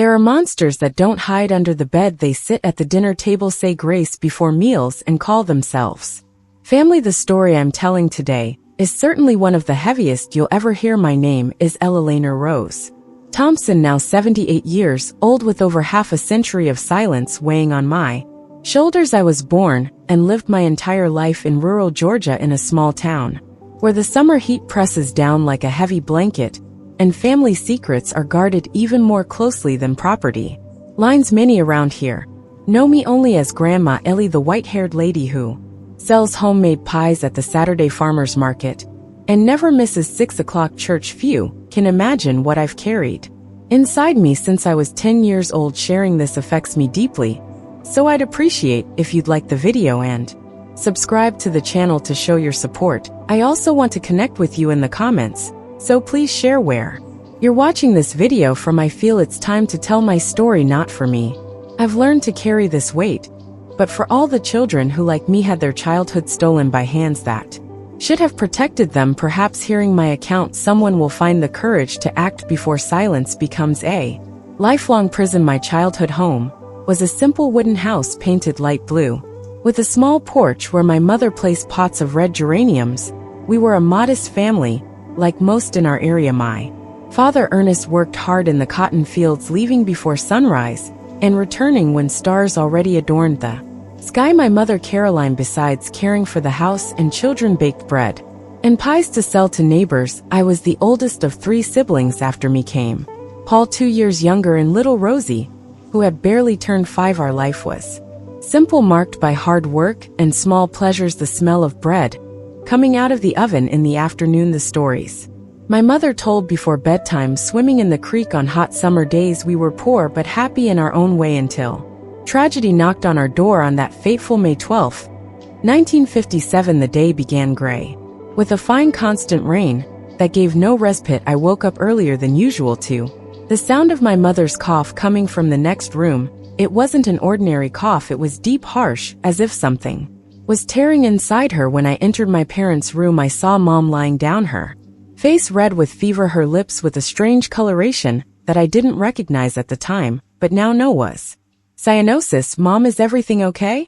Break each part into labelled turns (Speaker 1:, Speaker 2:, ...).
Speaker 1: There are monsters that don't hide under the bed. They sit at the dinner table, say grace before meals, and call themselves family. The story I'm telling today is certainly one of the heaviest you'll ever hear. My name is Ella Rose Thompson, now 78 years old, with over half a century of silence weighing on my shoulders. I was born and lived my entire life in rural Georgia, in a small town where the summer heat presses down like a heavy blanket, and family secrets are guarded even more closely than property lines. Many around here know me only as Grandma Ellie, the white-haired lady who sells homemade pies at the Saturday farmers market and never misses 6 o'clock church. Few can imagine what I've carried inside me since I was 10 years old. Sharing this affects me deeply, so I'd appreciate if you'd like the video and subscribe to the channel to show your support. I also want to connect with you in the comments, so please share where you're watching this video from. I feel it's time to tell my story, not for me. I've learned to carry this weight, but for all the children who, like me, had their childhood stolen by hands that should have protected them. Perhaps hearing my account, someone will find the courage to act before silence becomes a lifelong prison. My childhood home was a simple wooden house painted light blue, with a small porch where my mother placed pots of red geraniums. We were a modest family, like most in our area. My father Ernest worked hard in the cotton fields, leaving before sunrise and returning when stars already adorned the sky. My mother Caroline, besides caring for the house and children, baked bread and pies to sell to neighbors. I was the oldest of 3 siblings. After me came Paul, 2 years younger, and little Rosie, who had barely turned 5. Our life was simple, marked by hard work and small pleasures. The smell of bread coming out of the oven in the afternoon, the stories my mother told before bedtime, swimming in the creek on hot summer days. We were poor but happy in our own way until tragedy knocked on our door on that fateful May 12, 1957. The day began gray, with a fine constant rain that gave no respite. I woke up earlier than usual to the sound of my mother's cough coming from the next room. It wasn't an ordinary cough, it was deep, harsh, as if something was tearing inside her. When I entered my parents' room, I saw Mom lying down, her face red with fever, her lips with a strange coloration that I didn't recognize at the time, but now know was cyanosis. Mom, is everything okay?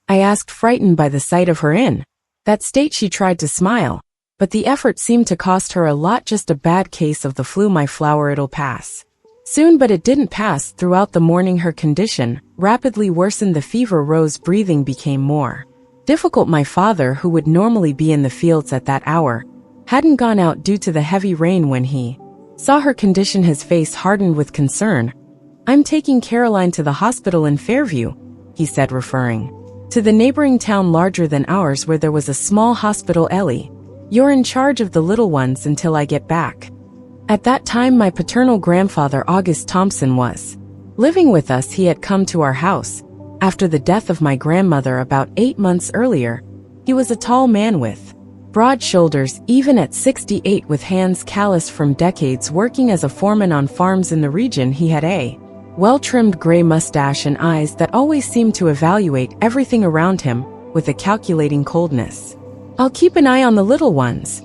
Speaker 1: I asked, frightened by the sight of her in that state. She tried to smile, but the effort seemed to cost her a lot. Just a bad case of the flu, my flower. It'll pass soon. But it didn't pass. Throughout the morning her condition rapidly worsened. The fever rose, breathing became more difficult. My father, who would normally be in the fields at that hour, hadn't gone out due to the heavy rain. When he saw her condition, his face hardened with concern. I'm taking Caroline to the hospital in Fairview, he said, referring to the neighboring town larger than ours where there was a small hospital. Ellie, you're in charge of the little ones until I get back. At that time my paternal grandfather August Thompson was living with us. He had come to our house after the death of my grandmother about 8 months earlier. He was a tall man with broad shoulders, even at 68, with hands calloused from decades working as a foreman on farms in the region. He had a well-trimmed gray mustache and eyes that always seemed to evaluate everything around him with a calculating coldness. I'll keep an eye on the little ones,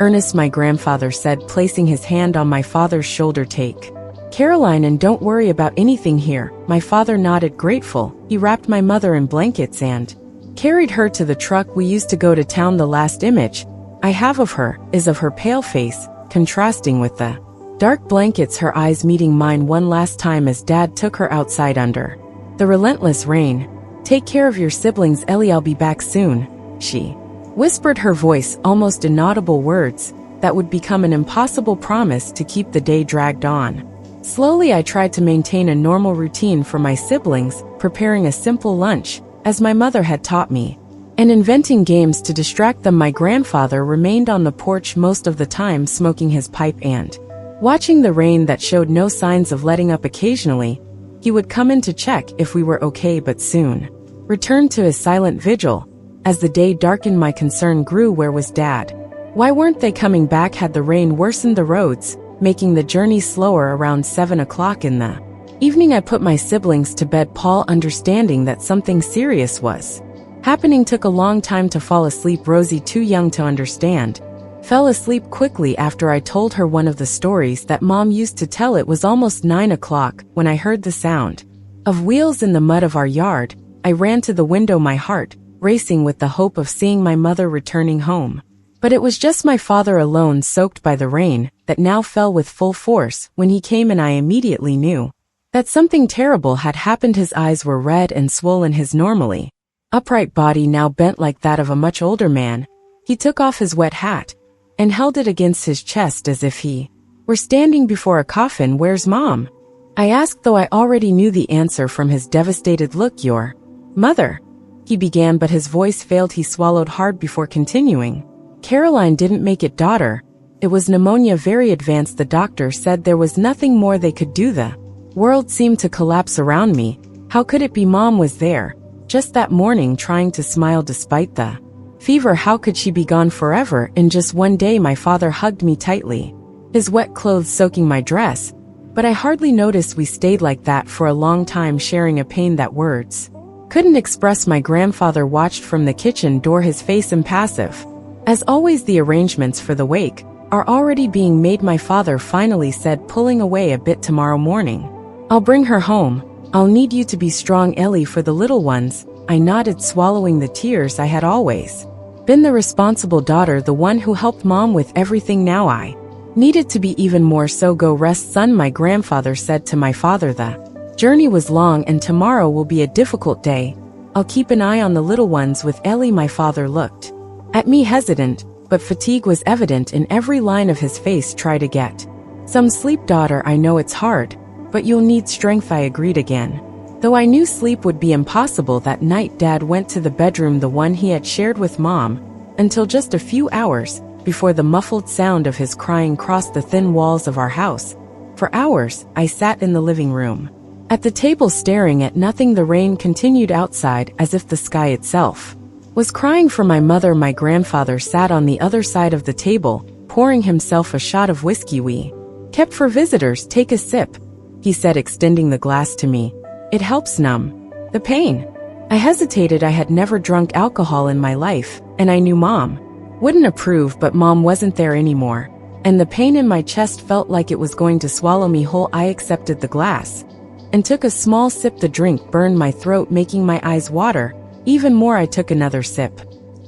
Speaker 1: Ernest, my grandfather said, placing his hand on my father's shoulder. Take Caroline and don't worry about anything here. My father nodded, grateful. He wrapped my mother in blankets and carried her to the truck we used to go to town. The last image I have of her is of her pale face, contrasting with the dark blankets, her eyes meeting mine one last time as Dad took her outside under the relentless rain. Take care of your siblings, Ellie, I'll be back soon, she whispered, her voice almost inaudible, words that would become an impossible promise to keep. The day dragged on. Slowly I tried to maintain a normal routine for my siblings, preparing a simple lunch, as my mother had taught me, and inventing games to distract them. My grandfather remained on the porch most of the time, smoking his pipe and watching the rain that showed no signs of letting up. Occasionally, he would come in to check if we were okay, but soon returned to his silent vigil. As the day darkened, my concern grew. Where was Dad? Why weren't they coming back? Had the rain worsened the roads, making the journey slower? Around 7 o'clock in the evening, I put my siblings to bed. Paul, understanding that something serious was happening, took a long time to fall asleep. Rosie, too young to understand Fell asleep quickly after I told her one of the stories that Mom used to tell. It was almost 9 o'clock when I heard the sound of wheels in the mud of our yard. I ran to the window, my heart racing with the hope of seeing my mother returning home. But it was just my father alone, soaked by the rain that now fell with full force. When he came in, I immediately knew that something terrible had happened. His eyes were red and swollen, his normally upright body now bent like that of a much older man. He took off his wet hat and held it against his chest as if he were standing before a coffin. "Where's Mom?" I asked, though I already knew the answer from his devastated look. "Your mother," he began, but his voice failed. He swallowed hard before continuing. "Caroline didn't make it, daughter. It was pneumonia, very advanced. The doctor said there was nothing more they could do." The world seemed to collapse around me. How could it be? Mom was there just that morning, trying to smile despite the fever. How could she be gone forever in just one day? My father hugged me tightly, his wet clothes soaking my dress, but I hardly noticed. We stayed like that for a long time, sharing a pain that words couldn't express. My grandfather watched from the kitchen door, his face impassive. As always, the arrangements for the wake are already being made, my father finally said, pulling away a bit. "Tomorrow morning, I'll bring her home. I'll need you to be strong, Ellie, for the little ones." I nodded, swallowing the tears. I had always been the responsible daughter, the one who helped Mom with everything. Now I needed to be even more so. "Go rest, son," my grandfather said to my father. "The journey was long and tomorrow will be a difficult day. I'll keep an eye on the little ones with Ellie." My father looked at me, hesitant, but fatigue was evident in every line of his face. "Try to get some sleep, daughter. I know it's hard, but you'll need strength." I agreed again, though I knew sleep would be impossible that night. Dad went to the bedroom, the one he had shared with Mom, until just a few hours before the muffled sound of his crying crossed the thin walls of our house. For hours, I sat in the living room at the table, staring at nothing. The rain continued outside as if the sky itself was crying for my mother. My grandfather sat on the other side of the table, pouring himself a shot of whiskey we kept for visitors. "Take a sip," he said, extending the glass to me. "It helps numb the pain." I hesitated. I had never drunk alcohol in my life, and I knew Mom wouldn't approve, but Mom wasn't there anymore, and the pain in my chest felt like it was going to swallow me whole. I accepted the glass and took a small sip. The drink burned my throat, making my eyes water even more. I took another sip,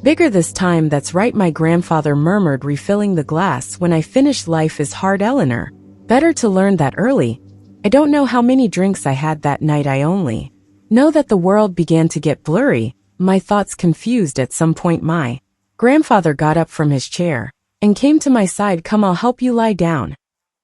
Speaker 1: bigger this time. "That's right," my grandfather murmured, refilling the glass. "When I finished, life is hard, Eleanor. Better to learn that early." I don't know how many drinks I had that night. I only know that the world began to get blurry, my thoughts confused. At some point, my grandfather got up from his chair and came to my side. "Come, I'll help you lie down,"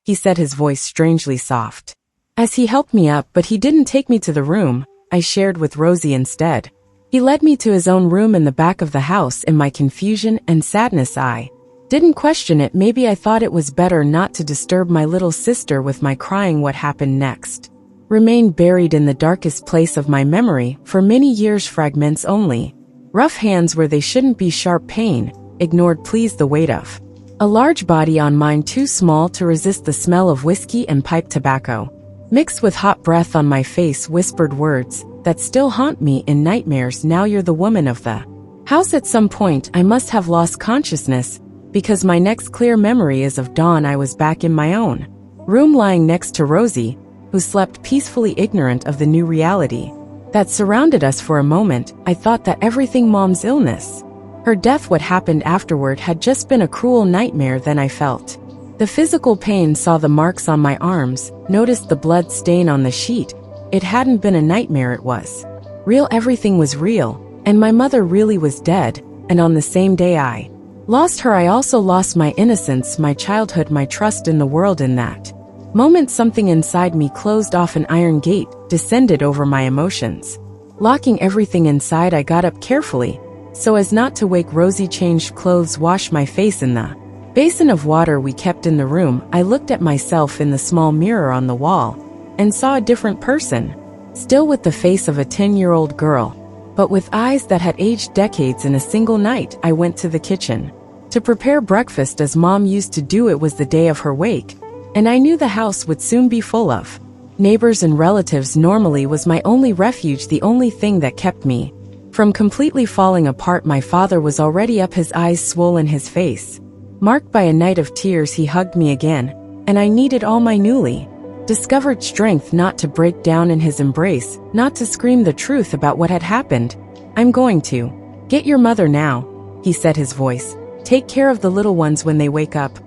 Speaker 1: he said, his voice strangely soft, as he helped me up. But he didn't take me to the room I shared with Rosie. Instead, he led me to his own room in the back of the house. In my confusion and sadness, I didn't question it. Maybe I thought it was better not to disturb my little sister with my crying. What happened next remained buried in the darkest place of my memory for many years. Fragments only. Rough hands where they shouldn't be, sharp pain ignored, please. The weight of a large body on mine, too small to resist the smell of whiskey and pipe tobacco, mixed with hot breath on my face. Whispered words that still haunt me in nightmares. "Now you're the woman of the house." At some point, I must have lost consciousness, because my next clear memory is of dawn. I was back in my own room, lying next to Rosie, who slept peacefully, ignorant of the new reality that surrounded us. For a moment, I thought that everything, Mom's illness, her death, what happened afterward, had just been a cruel nightmare. Then I felt the physical pain, saw the marks on my arms, noticed the blood stain on the sheet. It hadn't been a nightmare, it was real. Everything was real, and my mother really was dead. And on the same day I lost her, I also lost my innocence, my childhood, my trust in the world. In that moment, something inside me closed off. An iron gate descended over my emotions, locking everything inside. I got up carefully so as not to wake Rosie, changed clothes, washed my face in the basin of water we kept in the room. I looked at myself in the small mirror on the wall and saw a different person, still with the face of a 10-year-old girl, but with eyes that had aged decades in a single night. I went to the kitchen to prepare breakfast as Mom used to do. It was the day of her wake, and I knew the house would soon be full of neighbors and relatives. Normally was my only refuge, the only thing that kept me from completely falling apart. My father was already up, his eyes swollen, his face Marked by a night of tears, he hugged me again, and I needed all my newly discovered strength not to break down in his embrace, not to scream the truth about what had happened. "I'm going to get your mother now," he said, his voice. "Take care of the little ones when they wake up."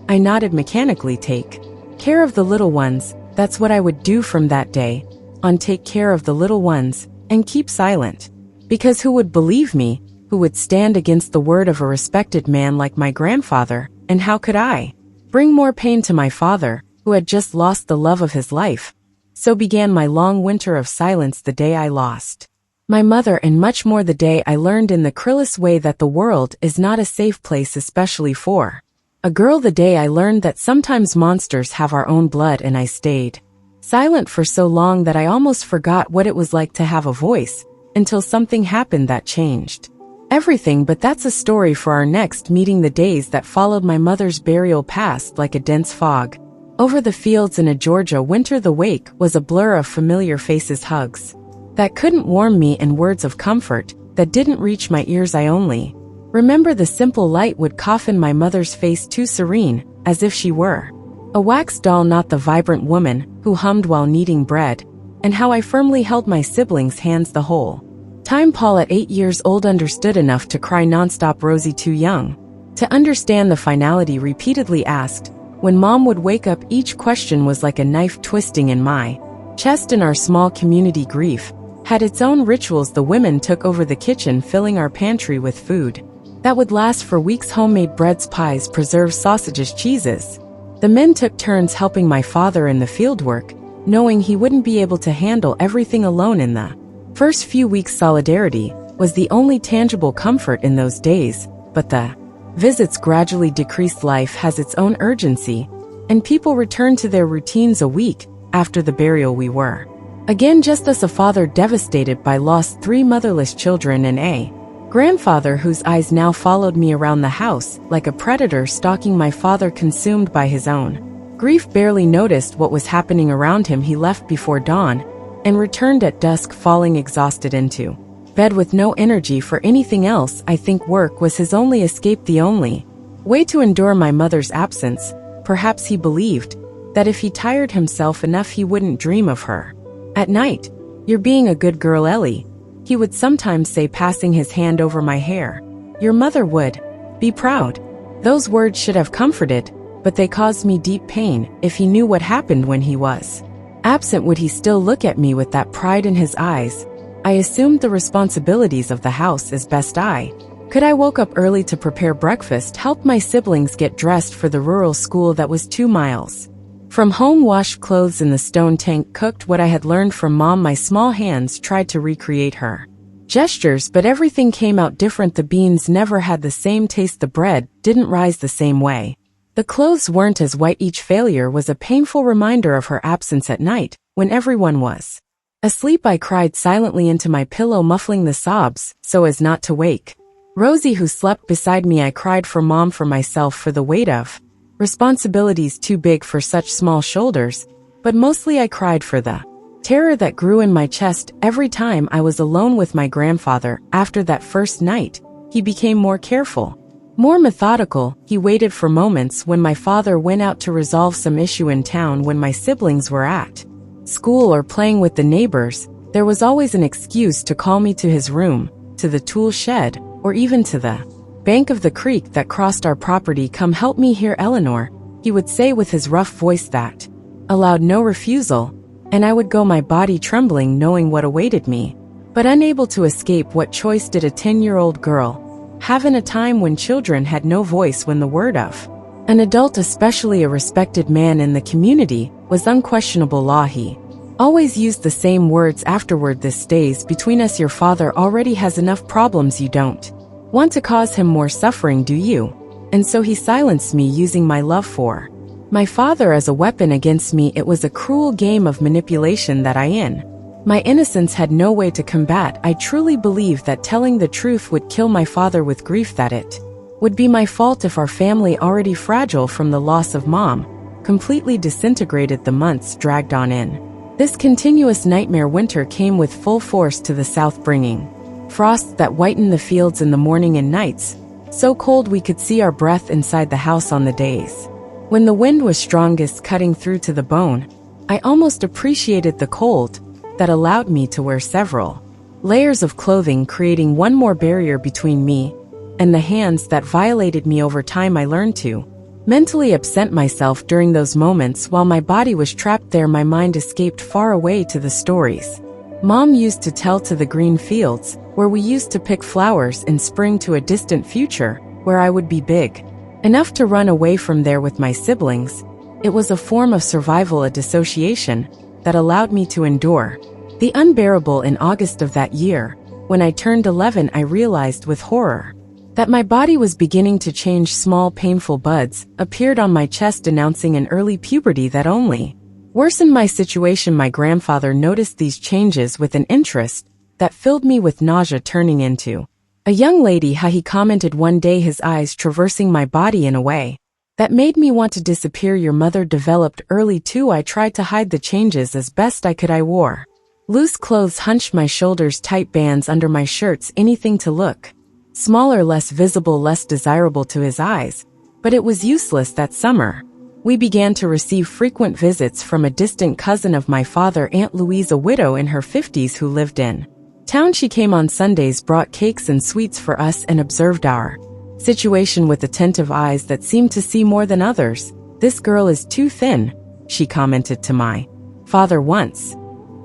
Speaker 1: I nodded mechanically. Take care of the little ones, that's what I would do from that day on. Take care of the little ones, and keep silent. Because who would believe me? Who would stand against the word of a respected man like my grandfather? And how could I bring more pain to my father, who had just lost the love of his life? So began my long winter of silence, the day I lost my mother, and much more the day I learned in the cruelest way that the world is not a safe place, especially for a girl. The day I learned that sometimes monsters have our own blood, and I stayed silent for so long that I almost forgot what it was like to have a voice, until something happened that changed everything. But that's a story for our next meeting. The days that followed my mother's burial passed like a dense fog over the fields in a Georgia winter. The wake was a blur of familiar faces, hugs that couldn't warm me, and words of comfort that didn't reach my ears. I only remember the simple light would coffin my mother's face, too serene, as if she were a wax doll, not the vibrant woman who hummed while kneading bread, and how I firmly held my siblings' hands the whole time. Paul, at 8 years old, understood enough to cry nonstop. Rosie, too young to understand the finality, repeatedly asked when Mom would wake up. Each question was like a knife twisting in my chest. In our small community, grief had its own rituals. The women took over the kitchen, filling our pantry with food that would last for weeks: homemade breads, pies, preserves, sausages, cheeses. The men took turns helping my father in the fieldwork, knowing he wouldn't be able to handle everything alone. In the first few weeks, solidarity was the only tangible comfort in those days, but the visits gradually decreased. Life has its own urgency, and people returned to their routines. A week after the burial, we were again just us, a father devastated by loss, 3 motherless children, and a grandfather whose eyes now followed me around the house like a predator stalking my father, consumed by his own grief, barely noticed what was happening around him. He left before dawn and returned at dusk, falling exhausted into bed with no energy for anything else. I think work was his only escape, the only way to endure my mother's absence. Perhaps he believed that if he tired himself enough, he wouldn't dream of her at night. "You're being a good girl, Ellie," he would sometimes say, passing his hand over my hair. "Your mother would be proud." Those words should have comforted, but they caused me deep pain. If he knew what happened when he was absent, would he still look at me with that pride in his eyes? I assumed the responsibilities of the house as best I could. I woke up early to prepare breakfast, helped my siblings get dressed for the rural school that was 2 miles from home, washed clothes in the stone tank, cooked what I had learned from Mom. My small hands tried to recreate her gestures, but everything came out different. The beans never had the same taste. The bread didn't rise the same way. The clothes weren't as white. Each failure was a painful reminder of her absence. At night, when everyone was asleep, I cried silently into my pillow, muffling the sobs so as not to wake Rosie, who slept beside me. I cried for Mom, for myself, for the weight of responsibilities too big for such small shoulders, but mostly I cried for the terror that grew in my chest every time I was alone with my grandfather. After that first night, he became more careful, more methodical. He waited for moments when my father went out to resolve some issue in town. When my siblings were at school or playing with the neighbors, there was always an excuse to call me to his room, to the tool shed, or even to the bank of the creek that crossed our property. "Come help me here, Eleanor," he would say with his rough voice that allowed no refusal, and I would go, my body trembling, knowing what awaited me, but unable to escape. What choice did a 10-year-old girl have in a time when children had no voice, when the word of an adult, especially a respected man in the community, was unquestionable law? He always used the same words afterward: "This stays between us. Your father already has enough problems. You don't want to cause him more suffering, do you?" And so he silenced me, using my love for my father as a weapon against me. It was a cruel game of manipulation that in my innocence had no way to combat. I truly believed that telling the truth would kill my father with grief, that it would be my fault if our family, already fragile from the loss of Mom, completely disintegrated. The months dragged on. In this continuous nightmare, winter came with full force to the south, bringing frosts that whitened the fields in the morning and nights so cold we could see our breath inside the house on the days when the wind was strongest, cutting through to the bone. I almost appreciated the cold that allowed me to wear several layers of clothing, creating one more barrier between me and the hands that violated me. Over time, I learned to mentally absent myself during those moments. While my body was trapped there, my mind escaped far away to the stories Mom used to tell, to the green fields where we used to pick flowers in spring, to a distant future where I would be big enough to run away from there with my siblings. It was a form of survival, a dissociation that allowed me to endure the unbearable. In August of that year, when I turned 11, I realized with horror that my body was beginning to change. Small, painful buds appeared on my chest, announcing an early puberty that only worsened my situation. My grandfather noticed these changes with an interest that filled me with nausea. Turning into a young lady, he commented one day, his eyes traversing my body in a way that made me want to disappear. Your mother developed early too. I tried to hide the changes as best I could. I wore loose clothes, hunched my shoulders, tight bands under my shirts, anything to look smaller, less visible, less desirable to his eyes. But it was useless. That summer, we began to receive frequent visits from a distant cousin of my father, Aunt Louise, a widow in her 50s who lived in town. She came on Sundays, brought cakes and sweets for us, and observed our situation with attentive eyes that seemed to see more than others. "This girl is too thin," she commented to my father once.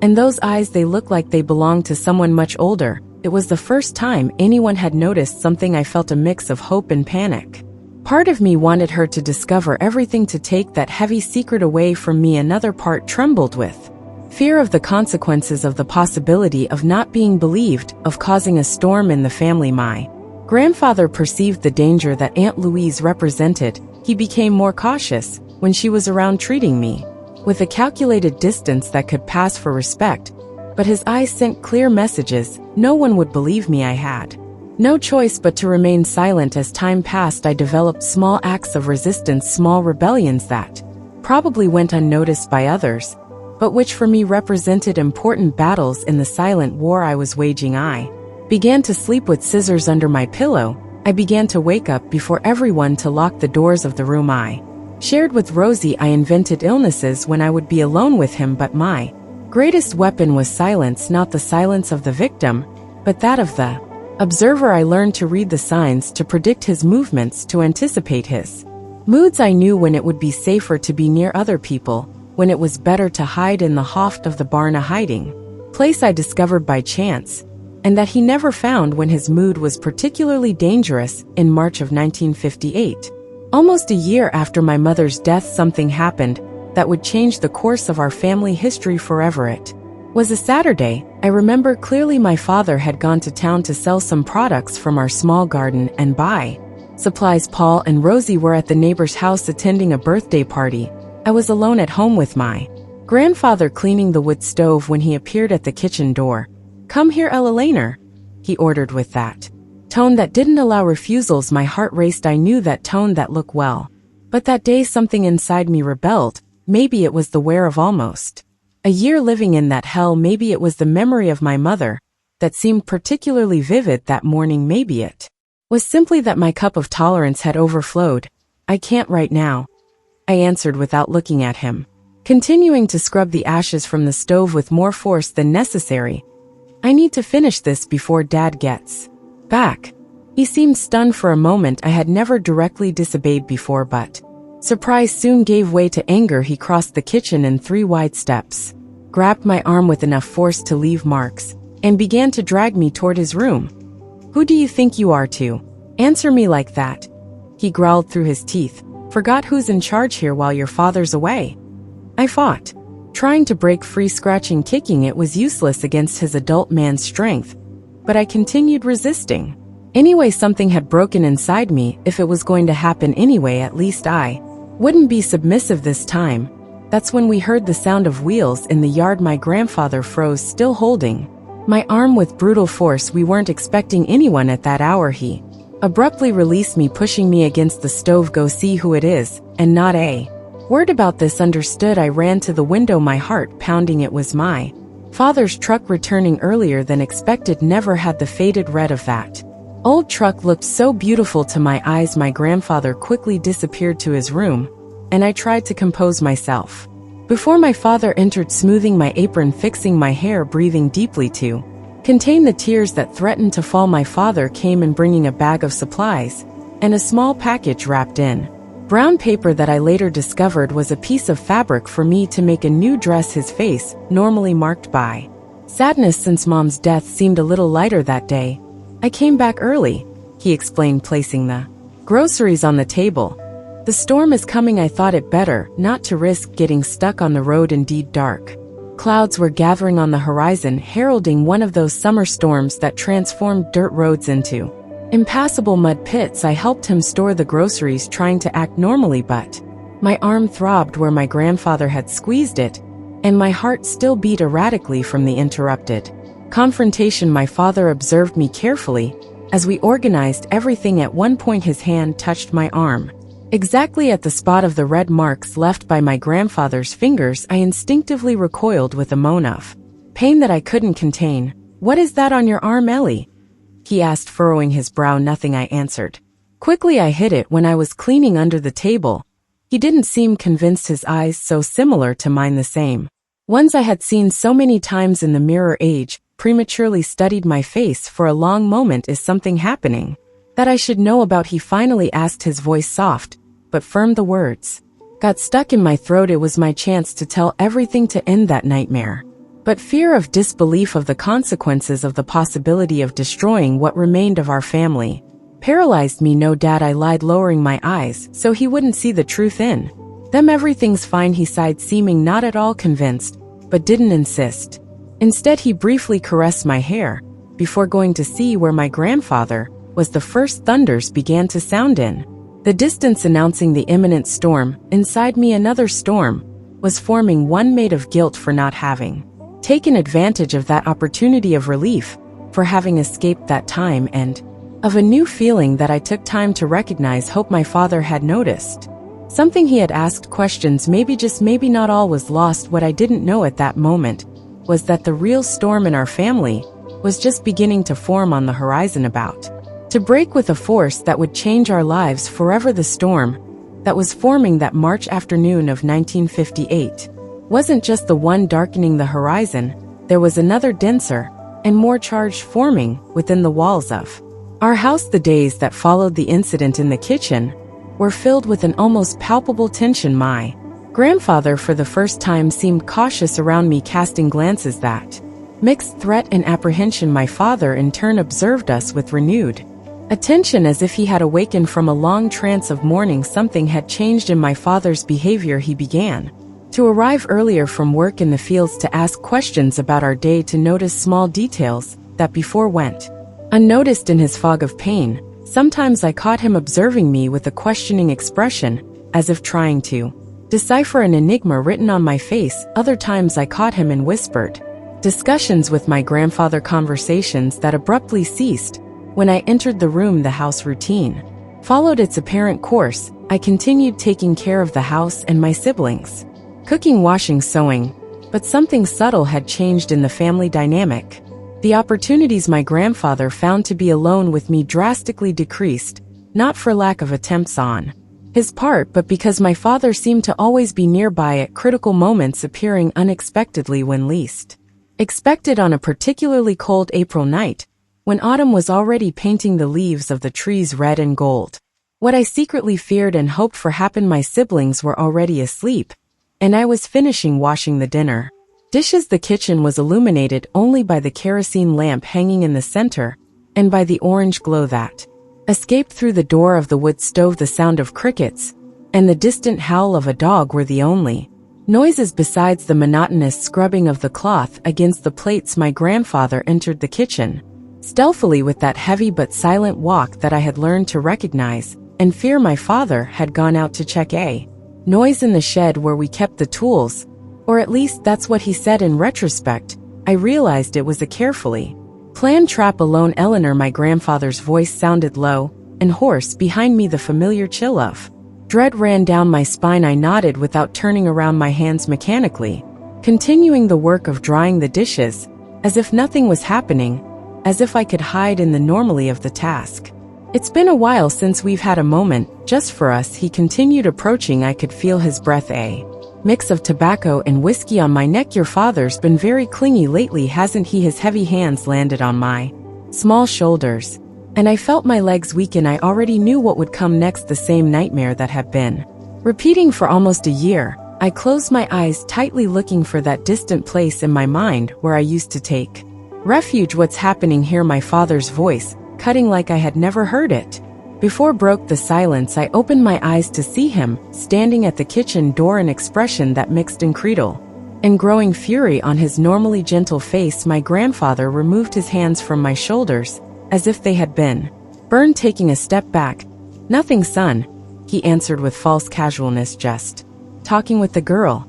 Speaker 1: "And those eyes, they look like they belong to someone much older." It was the first time anyone had noticed something. I felt a mix of hope and panic. Part of me wanted her to discover everything, to take that heavy secret away from me. Another part trembled with fear of the consequences, of the possibility of not being believed, of causing a storm in the family. My grandfather perceived the danger that Aunt Louise represented. He became more cautious when she was around, treating me with a calculated distance that could pass for respect, but his eyes sent clear messages. No one would believe me. I had no choice but to remain silent. As time passed, I developed small acts of resistance, small rebellions that probably went unnoticed by others, but which for me represented important battles in the silent war I was waging. I began to sleep with scissors under my pillow. I began to wake up before everyone, to lock the doors of the room I shared with Rosie. I invented illnesses when I would be alone with him, but my greatest weapon was silence, not the silence of the victim, but that of the observer. I learned to read the signs, to predict his movements, to anticipate his moods. I knew when it would be safer to be near other people, when it was better to hide in the loft of the barn, a hiding place I discovered by chance, and that he never found when his mood was particularly dangerous. In March of 1958, almost a year after my mother's death, something happened that would change the course of our family history forever. It was a Saturday. I remember clearly. My father had gone to town to sell some products from our small garden and buy supplies. Paul and Rosie were at the neighbor's house attending a birthday party. I was alone at home with my grandfather cleaning the wood stove when he appeared at the kitchen door. "Come here, Ella, he ordered with that tone that didn't allow refusals. My heart raced. I knew that tone, that look well. But that day something inside me rebelled. Maybe it was the wear of almost a year living in that hell. Maybe it was the memory of my mother that seemed particularly vivid that morning. Maybe it was simply that my cup of tolerance had overflowed. "I can't right now," I answered without looking at him, continuing to scrub the ashes from the stove with more force than necessary. "I need to finish this before Dad gets back." He seemed stunned for a moment. I had never directly disobeyed before, but surprise soon gave way to anger. He crossed the kitchen in 3 wide steps, grabbed my arm with enough force to leave marks, and began to drag me toward his room. "Who do you think you are to answer me like that?" he growled through his teeth. "Forgot who's in charge here while your father's away?" I fought, trying to break free, scratching, kicking. It was useless against his adult man's strength, but I continued resisting. Anyway, something had broken inside me. If it was going to happen anyway, at least I wouldn't be submissive this time. That's when we heard the sound of wheels in the yard. My grandfather froze, still holding my arm with brutal force. We weren't expecting anyone at that hour. He abruptly released me, pushing me against the stove. "Go see who it is, and not a word about this, understood?" I ran to the window, my heart pounding. It was my father's truck returning earlier than expected. Never had the faded red of that old truck looked so beautiful to my eyes. My grandfather quickly disappeared to his room, and I tried to compose myself. Before my father entered, smoothing my apron, fixing my hair, breathing deeply to contain the tears that threatened to fall, my father came in, bringing a bag of supplies and a small package wrapped in brown paper that I later discovered was a piece of fabric for me to make a new dress. His face, normally marked by sadness since Mom's death, seemed a little lighter that day. "I came back early," he explained, placing the groceries on the table. "The storm is coming. I thought it better not to risk getting stuck on the road." Indeed, dark clouds were gathering on the horizon, heralding one of those summer storms that transformed dirt roads into impassable mud pits. I helped him store the groceries, trying to act normally, but my arm throbbed where my grandfather had squeezed it, and my heart still beat erratically from the interrupted confrontation. My father observed me carefully as we organized everything. At one point, his hand touched my arm, exactly at the spot of the red marks left by my grandfather's fingers. I instinctively recoiled with a moan of pain that I couldn't contain. "What is that on your arm, Ellie?" he asked, furrowing his brow. "Nothing," I answered. Quickly, I hid it when I was cleaning under the table. He didn't seem convinced, his eyes so similar to mine, the same ones I had seen so many times in the mirror. Age prematurely studied my face for a long moment. "Is something happening that I should know about?" he finally asked, his voice soft but firm. The words got stuck in my throat. It was my chance to tell everything, to end that nightmare. But fear of disbelief of the consequences of the possibility of destroying what remained of our family paralyzed me. "No, Dad," I lied, lowering my eyes so he wouldn't see the truth in them. "Everything's fine," he sighed, seeming not at all convinced, but didn't insist. Instead, he briefly caressed my hair before going to see where my grandfather was. The first thunders began to sound in the distance, announcing the imminent storm. Inside me, another storm was forming, one made of guilt for not having taken advantage of that opportunity, of relief for having escaped that time, and of a new feeling that I took time to recognize. Hope my father had noticed something. He had asked questions. Maybe, just maybe, not all was lost. What I didn't know at that moment was that the real storm in our family was just beginning to form on the horizon, about to break with a force that would change our lives forever. The storm that was forming that March afternoon of 1958 wasn't just the one darkening the horizon. There was another, denser and more charged, forming within the walls of our house. The days that followed the incident in the kitchen were filled with an almost palpable tension. My grandfather, for the first time, seemed cautious around me, casting glances that mixed threat and apprehension. My father, in turn, observed us with renewed attention, as if he had awakened from a long trance of mourning. Something had changed in my father's behavior. He began to arrive earlier from work in the fields, to ask questions about our day, to notice small details that before went unnoticed in his fog of pain. Sometimes I caught him observing me with a questioning expression, as if trying to decipher an enigma written on my face. Other times I caught him in whispered discussions with my grandfather, conversations that abruptly ceased when I entered the room. The house routine followed its apparent course. I continued taking care of the house and my siblings, cooking, washing, sewing, but something subtle had changed in the family dynamic. The opportunities my grandfather found to be alone with me drastically decreased, not for lack of attempts on his part, but because my father seemed to always be nearby at critical moments, appearing unexpectedly when least expected. On a particularly cold April night, when autumn was already painting the leaves of the trees red and gold, what I secretly feared and hoped for happened. My siblings were already asleep, and I was finishing washing the dinner dishes. The kitchen was illuminated only by the kerosene lamp hanging in the center, and by the orange glow that escaped through the door of the wood stove. The sound of crickets and the distant howl of a dog were the only noises besides the monotonous scrubbing of the cloth against the plates. My grandfather entered the kitchen stealthily, with that heavy but silent walk that I had learned to recognize and fear. My father had gone out to check a noise in the shed where we kept the tools, or at least that's what he said. In retrospect, I realized it was a carefully planned trap. "Alone, Eleanor?" My grandfather's voice sounded low and hoarse behind me. The familiar chill of dread ran down my spine. I nodded without turning around, my hands mechanically continuing the work of drying the dishes, as if nothing was happening. as if I could hide in the normality of the task. It's been a while since we've had a moment, just for us, he continued, approaching. I could feel his breath, a mix of tobacco and whiskey on my neck. Your father's been very clingy lately, hasn't he? His heavy hands landed on my small shoulders, and I felt my legs weaken. I already knew what would come next, the same nightmare that had been repeating for almost a year. I closed my eyes tightly, looking for that distant place in my mind where I used to take refuge. What's happening here? My father's voice, cutting like I had never heard it before, broke the silence. I opened my eyes to see him, standing at the kitchen door, an expression that mixed incredulity and growing fury on his normally gentle face. My grandfather removed his hands from my shoulders, as if they had been burned, taking a step back. Nothing, son, he answered with false casualness. Just talking with the girl.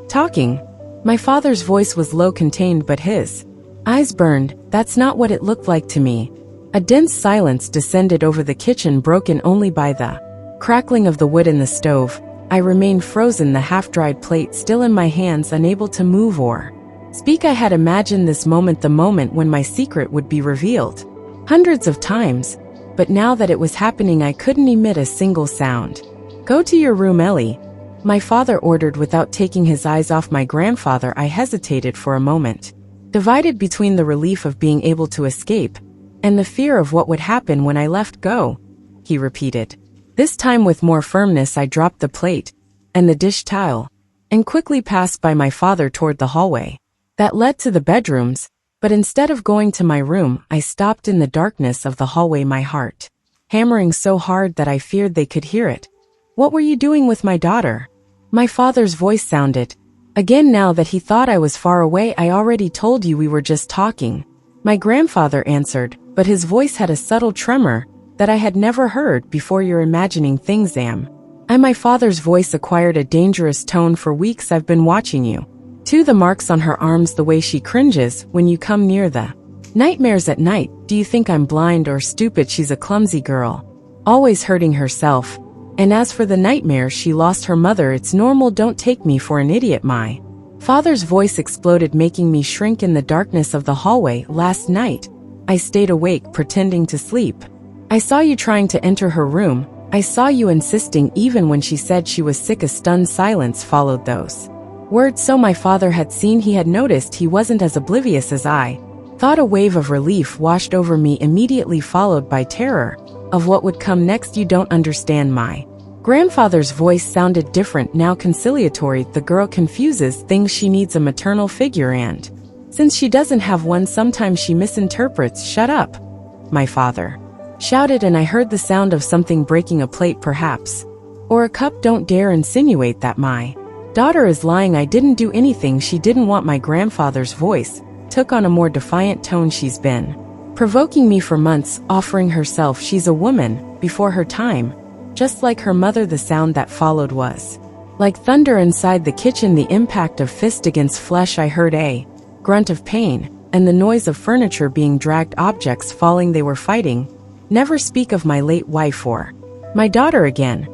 Speaker 1: Talking? My father's voice was low, contained, but his eyes burned. That's not what it looked like to me. A dense silence descended over the kitchen, broken only by the crackling of the wood in the stove. I remained frozen, the half-dried plate still in my hands, unable to move or speak. I had imagined this moment, the moment when my secret would be revealed, hundreds of times, but now that it was happening, I couldn't emit a single sound. Go to your room, Ellie, my father ordered without taking his eyes off my grandfather. I hesitated for a moment, divided between the relief of being able to escape and the fear of what would happen when I left. Go, he repeated. This time with more firmness. I dropped the plate and the dish towel and quickly passed by my father toward the hallway that led to the bedrooms. But instead of going to my room, I stopped in the darkness of the hallway, my heart hammering so hard that I feared they could hear it. What were you doing with my daughter? My father's voice sounded again, now that he thought I was far away. I already told you, we were just talking, my grandfather answered, but his voice had a subtle tremor that I had never heard before. You're imagining things, am I? My father's voice acquired a dangerous tone. For weeks I've been watching you. To the marks on her arms, the way she cringes when you come near, the nightmares at night. Do you think I'm blind or stupid? She's a clumsy girl, always hurting herself. And as for the nightmare, she lost her mother. It's normal, don't take me for an idiot. My father's voice exploded, making me shrink in the darkness of the hallway. Last night, I stayed awake, pretending to sleep. I saw you trying to enter her room. I saw you insisting even when she said she was sick. A stunned silence followed those words. So my father had seen, he had noticed. He wasn't as oblivious as I thought. A wave of relief washed over me, immediately followed by terror of what would come next. You don't understand. My grandfather's voice sounded different, now conciliatory. The girl confuses things. She needs a maternal figure, and since she doesn't have one, sometimes she misinterprets. Shut up, my father shouted, and I heard the sound of something breaking, a plate perhaps, or a cup. Don't dare insinuate that my daughter is lying. I didn't do anything. She didn't want. My grandfather's voice took on a more defiant tone. She's been provoking me for months, offering herself. She's a woman before her time, just like her mother. The sound that followed was like thunder inside the kitchen, the impact of fist against flesh. I heard a grunt of pain and the noise of furniture being dragged, objects falling. They were fighting. Never speak of my late wife or my daughter again,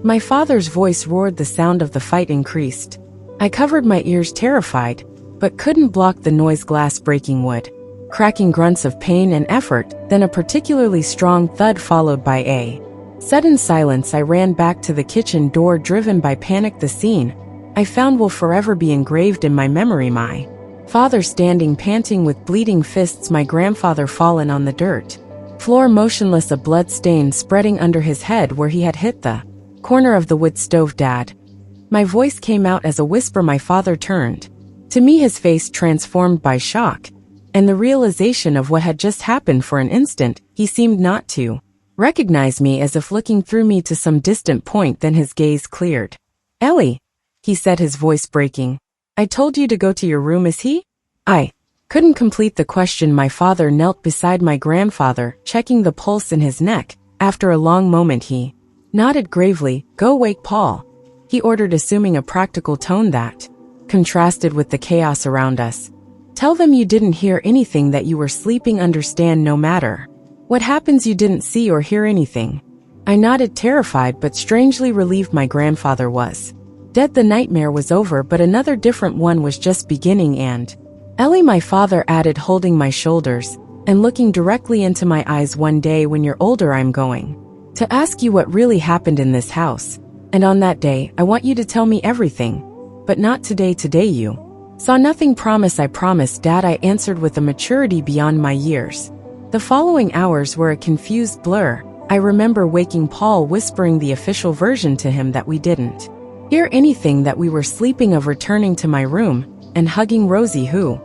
Speaker 1: my father's voice roared. The sound of the fight increased. I covered my ears, terrified, but couldn't block the noise. Glass breaking, wood cracking, grunts of pain and effort, then a particularly strong thud followed by a sudden silence. I ran back to the kitchen door, driven by panic. The scene I found will forever be engraved in my memory. My father standing, panting, with bleeding fists. My grandfather fallen on the dirt floor, motionless, a blood stain spreading under his head where he had hit the corner of the wood stove. Dad, my voice came out as a whisper. My father turned to me, his face transformed by shock and the realization of what had just happened. For an instant, he seemed not to recognize me, as if looking through me to some distant point. Then his gaze cleared. Ellie, he said, his voice breaking. I told you to go to your room. Is he? I couldn't complete the question. My father knelt beside my grandfather, checking the pulse in his neck. After a long moment, he nodded gravely. Go wake Paul, he ordered, assuming a practical tone that contrasted with the chaos around us. Tell them you didn't hear anything, that you were sleeping. Understand, no matter what happens, you didn't see or hear anything. I nodded, terrified but strangely relieved. My grandfather was dead. The nightmare was over, but another different one was just beginning. And Ellie, my father added, holding my shoulders, and looking directly into my eyes. One day when you're older, I'm going to ask you what really happened in this house. And on that day, I want you to tell me everything. But not today. Today you saw nothing. Promise. I promise, Dad, I answered with a maturity beyond my years. The following hours were a confused blur. I remember waking Paul, whispering the official version to him that we didn't hear anything, that we were sleeping, of returning to my room and hugging Rosie, who,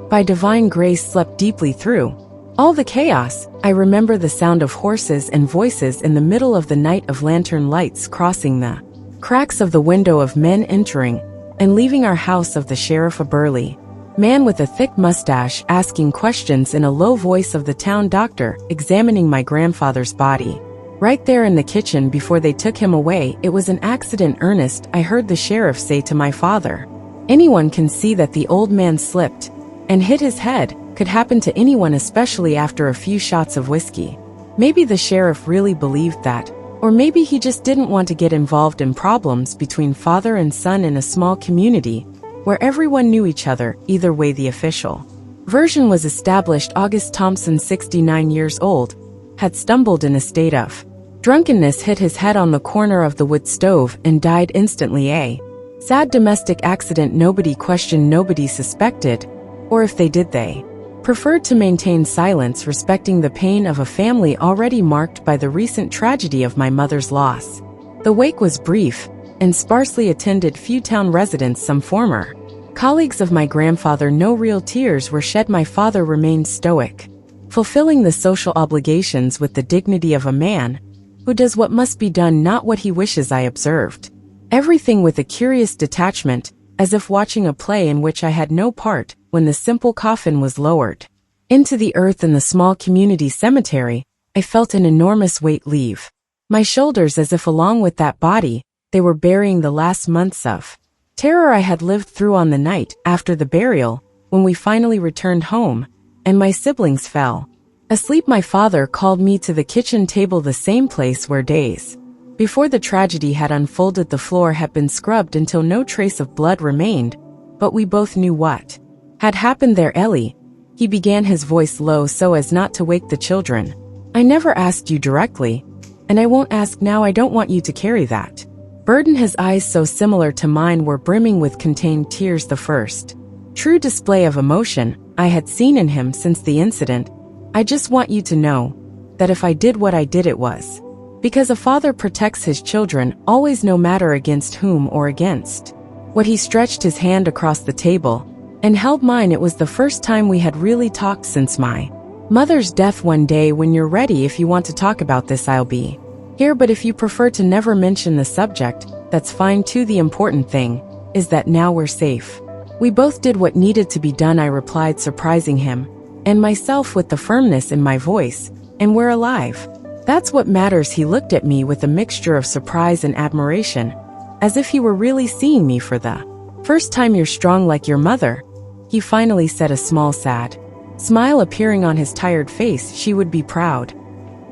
Speaker 1: by divine grace, slept deeply through all the chaos. I remember the sound of horses and voices in the middle of the night, of lantern lights crossing the cracks of the window, of men entering and leaving our house, of the sheriff, a burly man with a thick mustache, asking questions in a low voice, of the town doctor examining my grandfather's body right there in the kitchen before they took him away. It was an accident, Ernest, I heard the sheriff say to my father. Anyone can see that the old man slipped and hit his head. Could happen to anyone, especially after a few shots of whiskey. Maybe the sheriff really believed that, or maybe he just didn't want to get involved in problems between father and son in a small community where everyone knew each other. Either way, the official version was established. August Thompson, 69 years old, had stumbled in a state of drunkenness, hit his head on the corner of the wood stove, and died instantly. A sad domestic accident. Nobody questioned, nobody suspected, or if they did, they preferred to maintain silence, respecting the pain of a family already marked by the recent tragedy of my mother's loss. The wake was brief and sparsely attended. Few town residents, some former colleagues of my grandfather. No real tears were shed. My father remained stoic, fulfilling the social obligations with the dignity of a man who does what must be done, not what he wishes. I observed everything with a curious detachment, as if watching a play in which I had no part. When the simple coffin was lowered into the earth in the small community cemetery, I felt an enormous weight leave my shoulders, as if along with that body, they were burying the last months of terror I had lived through. On the night after the burial, when we finally returned home and my siblings fell asleep, my father called me to the kitchen table, the same place where days before the tragedy had unfolded. The floor had been scrubbed until no trace of blood remained, but we both knew what had happened there. Ellie, he began, his voice low so as not to wake the children. I never asked you directly, and I won't ask now. I don't want you to carry that burden. His eyes, so similar to mine, were brimming with contained tears, the first true display of emotion I had seen in him since the incident. I just want you to know that if I did what I did, it was because a father protects his children, always, no matter against whom or against what. He stretched his hand across the table and held mine. It was the first time we had really talked since my mother's death. One day when you're ready, if you want to talk about this, I'll be here, but if you prefer to never mention the subject, that's fine too. The important thing is that now we're safe. We both did what needed to be done, I replied, surprising him and myself with the firmness in my voice, and we're alive. That's what matters. He looked at me with a mixture of surprise and admiration, as if he were really seeing me for the first time. You're strong like your mother, he finally said, a small sad smile appearing on his tired face. She would be proud.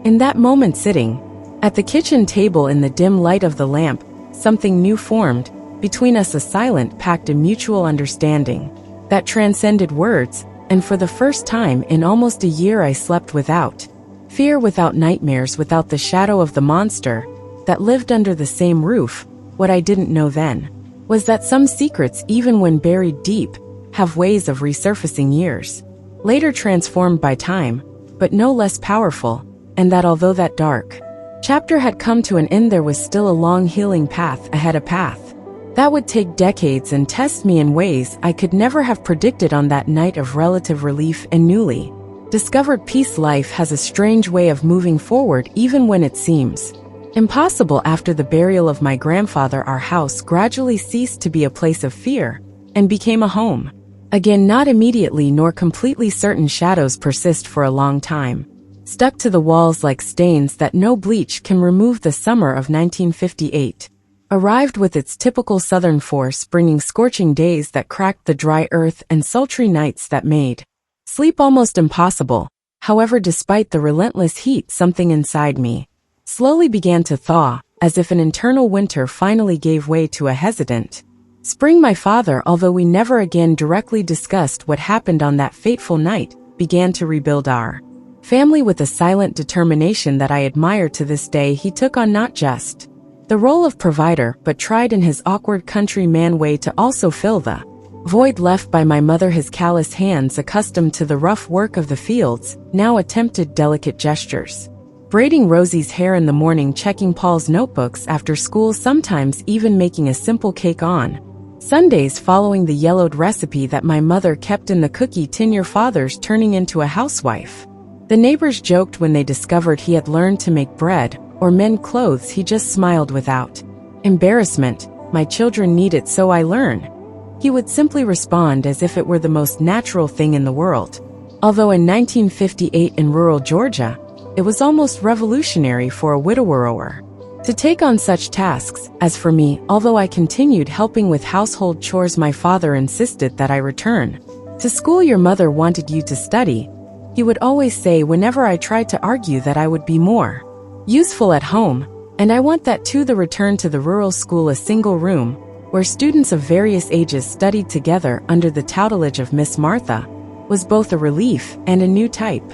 Speaker 1: In that moment, sitting at the kitchen table in the dim light of the lamp, something new formed between us, a silent pact, a mutual understanding that transcended words, and for the first time in almost a year I slept without fear, without nightmares, without the shadow of the monster that lived under the same roof. What I didn't know then was that some secrets, even when buried deep, have ways of resurfacing years later, transformed by time, but no less powerful, and that although that dark chapter had come to an end, there was still a long healing path ahead, a path that would take decades and test me in ways I could never have predicted. On that night of relative relief and newly discovered peace, life has a strange way of moving forward even when it seems impossible. After the burial of my grandfather, our house gradually ceased to be a place of fear and became a home. Again, not immediately nor completely certain. Shadows persist for a long time, stuck to the walls like stains that no bleach can remove. The summer of 1958 arrived with its typical southern force, bringing scorching days that cracked the dry earth and sultry nights that made sleep almost impossible. However, despite the relentless heat, something inside me slowly began to thaw, as if an internal winter finally gave way to a hesitant spring. My father, although we never again directly discussed what happened on that fateful night, began to rebuild our family with a silent determination that I admire to this day. He took on not just the role of provider, but tried in his awkward countryman way to also fill the void left by my mother. His callous hands, accustomed to the rough work of the fields, now attempted delicate gestures. Braiding Rosie's hair in the morning, checking Paul's notebooks after school, sometimes even making a simple cake on Sundays, following the yellowed recipe that my mother kept in the cookie tin. Your father's turning into a housewife. The neighbors joked when they discovered he had learned to make bread or mend clothes. He just smiled without embarrassment. My children need it, so I learn. He would simply respond as if it were the most natural thing in the world. Although in 1958 in rural Georgia, it was almost revolutionary for a widower to take on such tasks. As for me, although I continued helping with household chores, my father insisted that I return to school. Your mother wanted you to study, he would always say whenever I tried to argue that I would be more useful at home. And I want that too. The return to the rural school, a single room, where students of various ages studied together under the tutelage of Miss Martha, was both a relief and a new type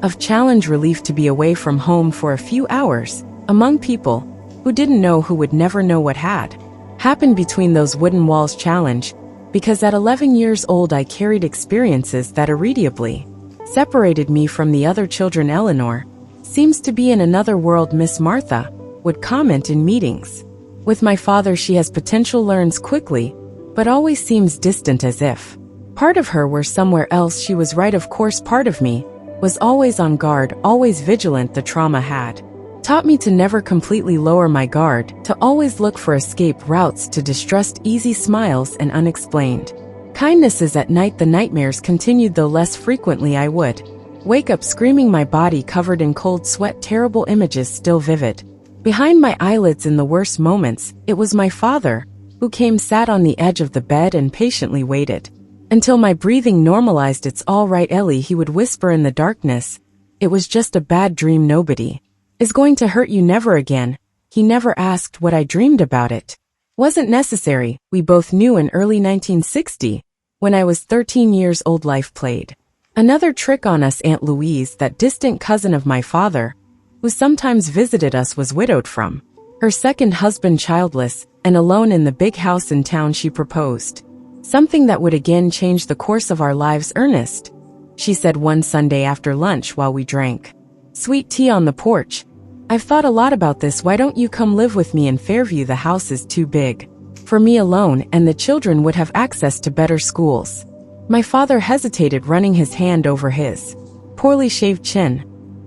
Speaker 1: of challenge. Relief to be away from home for a few hours, among people who didn't know, who would never know what had happened between those wooden walls. Challenge, because at 11 years old I carried experiences that irremediably separated me from the other children. Eleanor seems to be in another world, Miss Martha would comment in meetings with my father. She has potential, learns quickly, but always seems distant, as if part of her were somewhere else. She was right, of course. Part of me was always on guard, always vigilant. The trauma had taught me to never completely lower my guard, to always look for escape routes to distrust, easy smiles and unexplained kindnesses. At night the nightmares continued, though less frequently. I would wake up screaming, my body covered in cold sweat, terrible images still vivid behind my eyelids. In the worst moments, it was my father who came, sat on the edge of the bed and patiently waited until my breathing normalized. It's all right, Ellie, he would whisper in the darkness. It was just a bad dream. Nobody is going to hurt you, never again. He never asked what I dreamed about. It wasn't necessary. We both knew in early 1960, when I was 13 years old, life played another trick on us. Aunt Louise, that distant cousin of my father, who sometimes visited us, was widowed from her second husband, childless, and alone in the big house in town. She proposed something that would again change the course of our lives. Ernest, she said one Sunday after lunch while we drank sweet tea on the porch, I've thought a lot about this. Why don't you come live with me in Fairview? The house is too big for me alone, and the children would have access to better schools. My father hesitated, running his hand over his poorly shaved chin.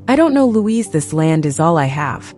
Speaker 1: I don't know, Louise, this land is all I have.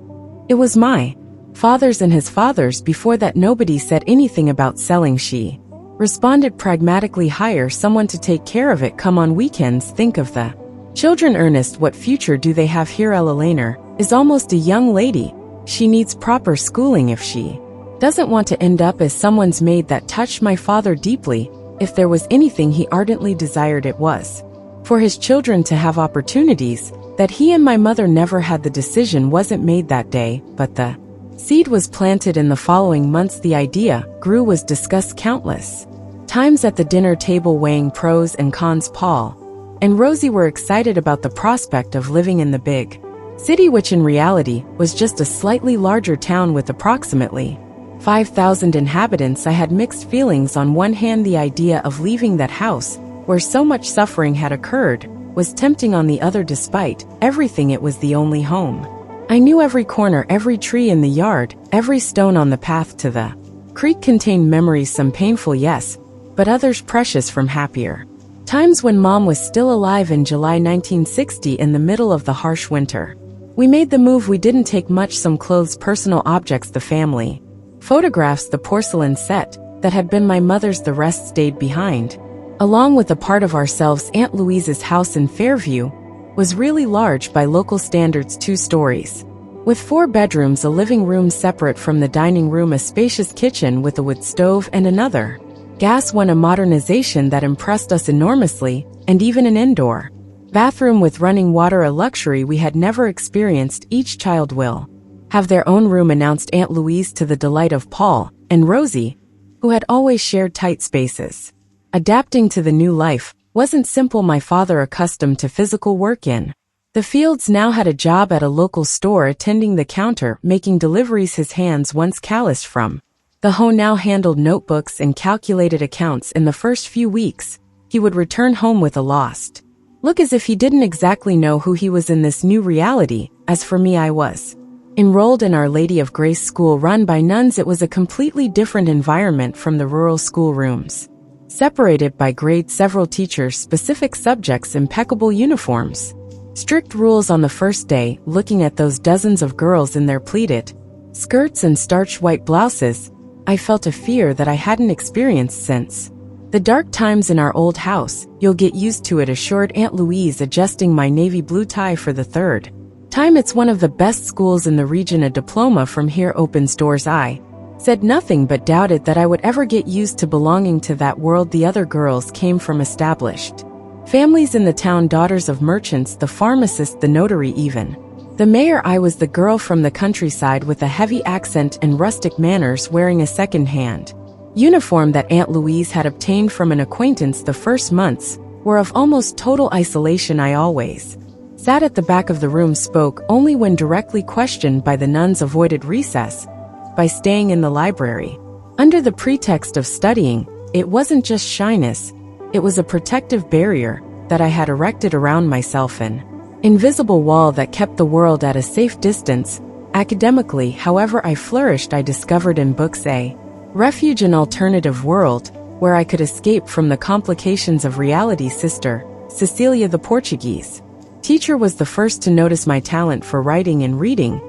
Speaker 1: It was my father's and his father's before that. Nobody said anything about selling, she responded pragmatically. Hire someone to take care of it. Come on weekends, think of the children. Ernest, what future do they have here? Ella Laner is almost a young lady. She needs proper schooling if she doesn't want to end up as someone's maid. That touched my father deeply. If there was anything he ardently desired, it was for his children to have opportunities that he and my mother never had. The decision wasn't made that day, but the seed was planted. In the following months the idea grew, was discussed countless times at the dinner table, weighing pros and cons. Paul and Rosie were excited about the prospect of living in the big city, which in reality was just a slightly larger town with approximately 5,000 inhabitants. I had mixed feelings. On one hand, the idea of leaving that house where so much suffering had occurred was tempting. On the other, despite everything, it was the only home. I knew every corner, every tree in the yard, every stone on the path to the creek contained memories, some painful, yes, but others precious from happier times when Mom was still alive. In July 1960, in the middle of the harsh winter, we made the move. We didn't take much, some clothes, personal objects, the family photographs, the porcelain set that had been my mother's. The rest stayed behind, along with a part of ourselves. Aunt Louise's house in Fairview was really large by local standards, 2 stories, with 4 bedrooms, a living room separate from the dining room, a spacious kitchen with a wood stove and another gas one, a modernization that impressed us enormously, and even an indoor bathroom with running water, a luxury we had never experienced. Each child will have their own room, announced Aunt Louise, to the delight of Paul and Rosie, who had always shared tight spaces. Adapting to the new life wasn't simple my father accustomed to physical work in. The Fields now had a job at a local store attending the counter, making deliveries his hands once calloused from. The Ho now handled notebooks and calculated accounts. In the first few weeks, he would return home with a lost look, as if he didn't exactly know who he was in this new reality. As for me, I was enrolled in Our Lady of Grace school run by nuns. It was a completely different environment from the rural schoolrooms. Separated by grades, several teachers, specific subjects, impeccable uniforms. Strict rules on the first day. Looking at those dozens of girls in their pleated skirts and starched white blouses, I felt a fear that I hadn't experienced since the dark times in our old house. You'll get used to it, assured Aunt Louise, adjusting my navy blue tie for the third time. It's one of the best schools in the region. A diploma from here opens doors. I said nothing but doubted that I would ever get used to belonging to that world. The other girls came from established families in the town, daughters of merchants, the pharmacist, the notary, even the mayor. I was the girl from the countryside with a heavy accent and rustic manners, wearing a second-hand uniform that Aunt Louise had obtained from an acquaintance. The first months were of almost total isolation. I always sat at the back of the room, spoke only when directly questioned by the nuns, avoided recess by staying in the library under the pretext of studying. It wasn't just shyness, it was a protective barrier that I had erected around myself, an invisible wall that kept the world at a safe distance. Academically, however, I flourished. I discovered in books a refuge, an alternative world where I could escape from the complications of reality. Sister Cecilia, the Portuguese teacher, was the first to notice my talent for writing and reading.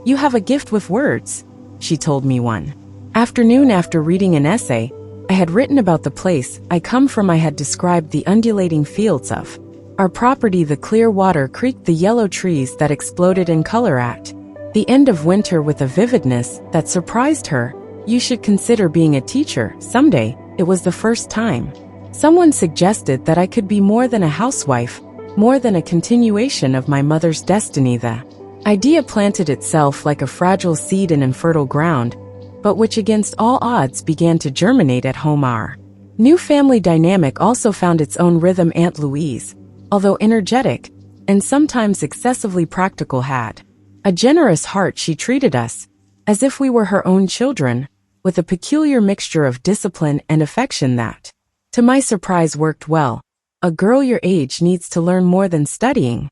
Speaker 1: "You have a gift with words," she told me one afternoon after reading an essay I had written about the place I come from. I had described the undulating fields of our property, the clear water creek, the yellow trees that exploded in color at the end of winter with a vividness that surprised her. "You should consider being a teacher someday." It was the first time someone suggested that I could be more than a housewife, more than a continuation of my mother's destiny. The idea planted itself like a fragile seed in infertile ground, but which against all odds began to germinate at home. Our new family dynamic also found its own rhythm. Aunt Louise, although energetic and sometimes excessively practical, had a generous heart. She treated us as if we were her own children, with a peculiar mixture of discipline and affection that, to my surprise, worked well. "A girl your age needs to learn more than studying,"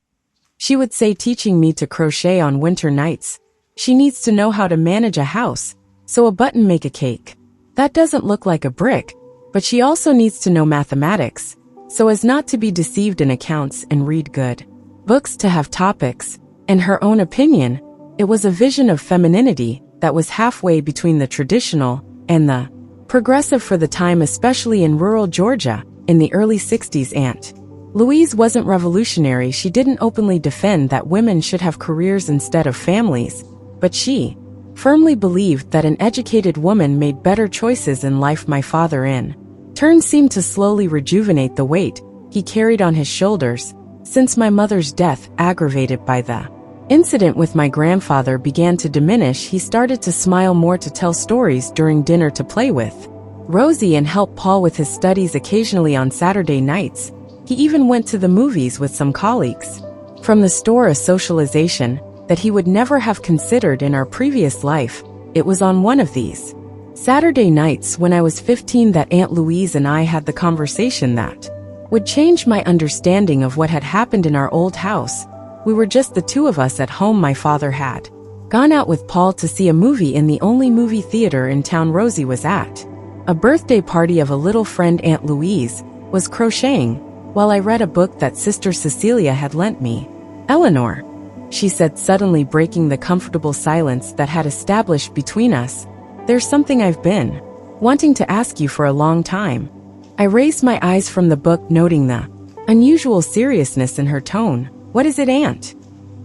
Speaker 1: she would say, teaching me to crochet on winter nights. "She needs to know how to manage a house, so a button make a cake that doesn't look like a brick, but she also needs to know mathematics, so as not to be deceived in accounts, and read good books to have topics." In her own opinion, it was a vision of femininity that was halfway between the traditional and the progressive for the time, especially in rural Georgia in the early 60s. Aunt Louise wasn't revolutionary. She didn't openly defend that women should have careers instead of families, but she firmly believed that an educated woman made better choices in life. My father, in turn, seemed to slowly rejuvenate the weight he carried on his shoulders. Since my mother's death, aggravated by the incident with my grandfather, began to diminish, he started to smile more, to tell stories during dinner, to play with Rosie and help Paul with his studies occasionally on Saturday nights. He even went to the movies with some colleagues from the store, a socialization that he would never have considered in our previous life. It was on one of these Saturday nights when I was 15 that Aunt Louise and I had the conversation that would change my understanding of what had happened in our old house. We were just the two of us at home. My father had gone out with Paul to see a movie in the only movie theater in town. Rosie was at a birthday party of a little friend. Aunt Louise was crocheting while I read a book that Sister Cecilia had lent me. "Eleanor," she said, suddenly breaking the comfortable silence that had established between us, "there's something I've been wanting to ask you for a long time." I raised my eyes from the book, noting the unusual seriousness in her tone. "What is it, Aunt?"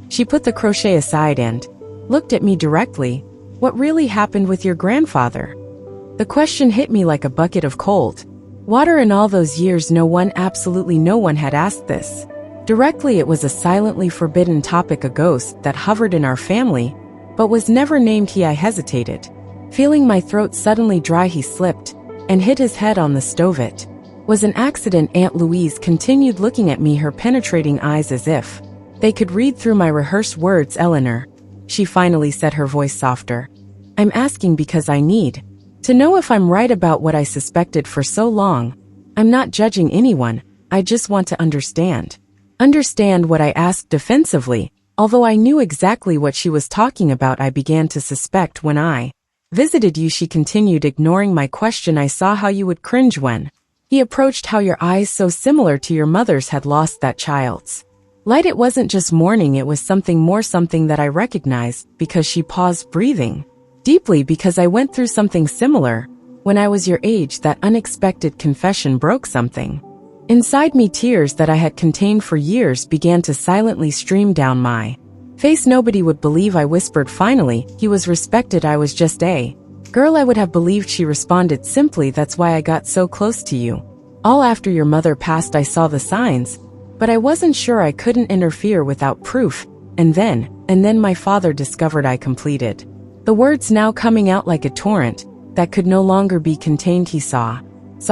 Speaker 1: She put the crochet aside and looked at me directly. "What really happened with your grandfather?" The question hit me like a bucket of cold water. In all those years, absolutely no one had asked this directly. It was a silently forbidden topic, a ghost that hovered in our family, but was never named. I hesitated. Feeling my throat suddenly dry, he slipped and hit his head on the stove. It Was an accident. Aunt Louise continued looking at me, her penetrating eyes as if they could read through my rehearsed words. Eleanor, she finally said, her voice softer. I'm asking because I need to know if I'm right about what I suspected for so long. I'm not judging anyone, I just want to understand. Understand what I asked defensively, although I knew exactly what she was talking about. I began to suspect when I visited you, she continued, ignoring my question. I saw how you would cringe when he approached, how your eyes, so similar to your mother's, had lost that child's light. It wasn't just mourning, it was something more, something that I recognized, because she paused, breathing deeply, because I went through something similar when I was your age. That unexpected confession broke something inside me. Tears that I had contained for years began to silently stream down my face. Nobody would believe, I whispered finally. He was respected, I was just a girl. I would have believed, she responded simply. That's why I got so close to you. All after your mother passed, I saw the signs, but I wasn't sure. I couldn't interfere without proof. And then my father discovered. I completed the words, now coming out like a torrent that could no longer be contained. He saw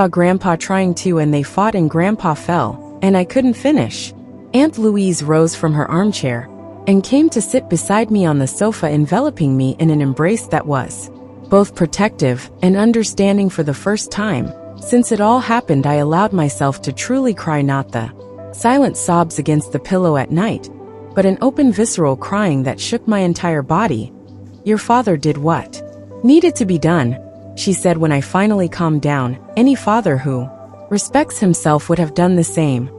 Speaker 1: Grandpa trying to, and they fought, and Grandpa fell, and I couldn't finish. Aunt Louise rose from her armchair and came to sit beside me on the sofa, enveloping me in an embrace that was both protective and understanding. For the first time since it all happened, I allowed myself to truly cry, not the silent sobs against the pillow at night, but an open, visceral crying that shook my entire body. Your father did what needed to be done, she said when I finally calmed down. Any father who respects himself would have done the same.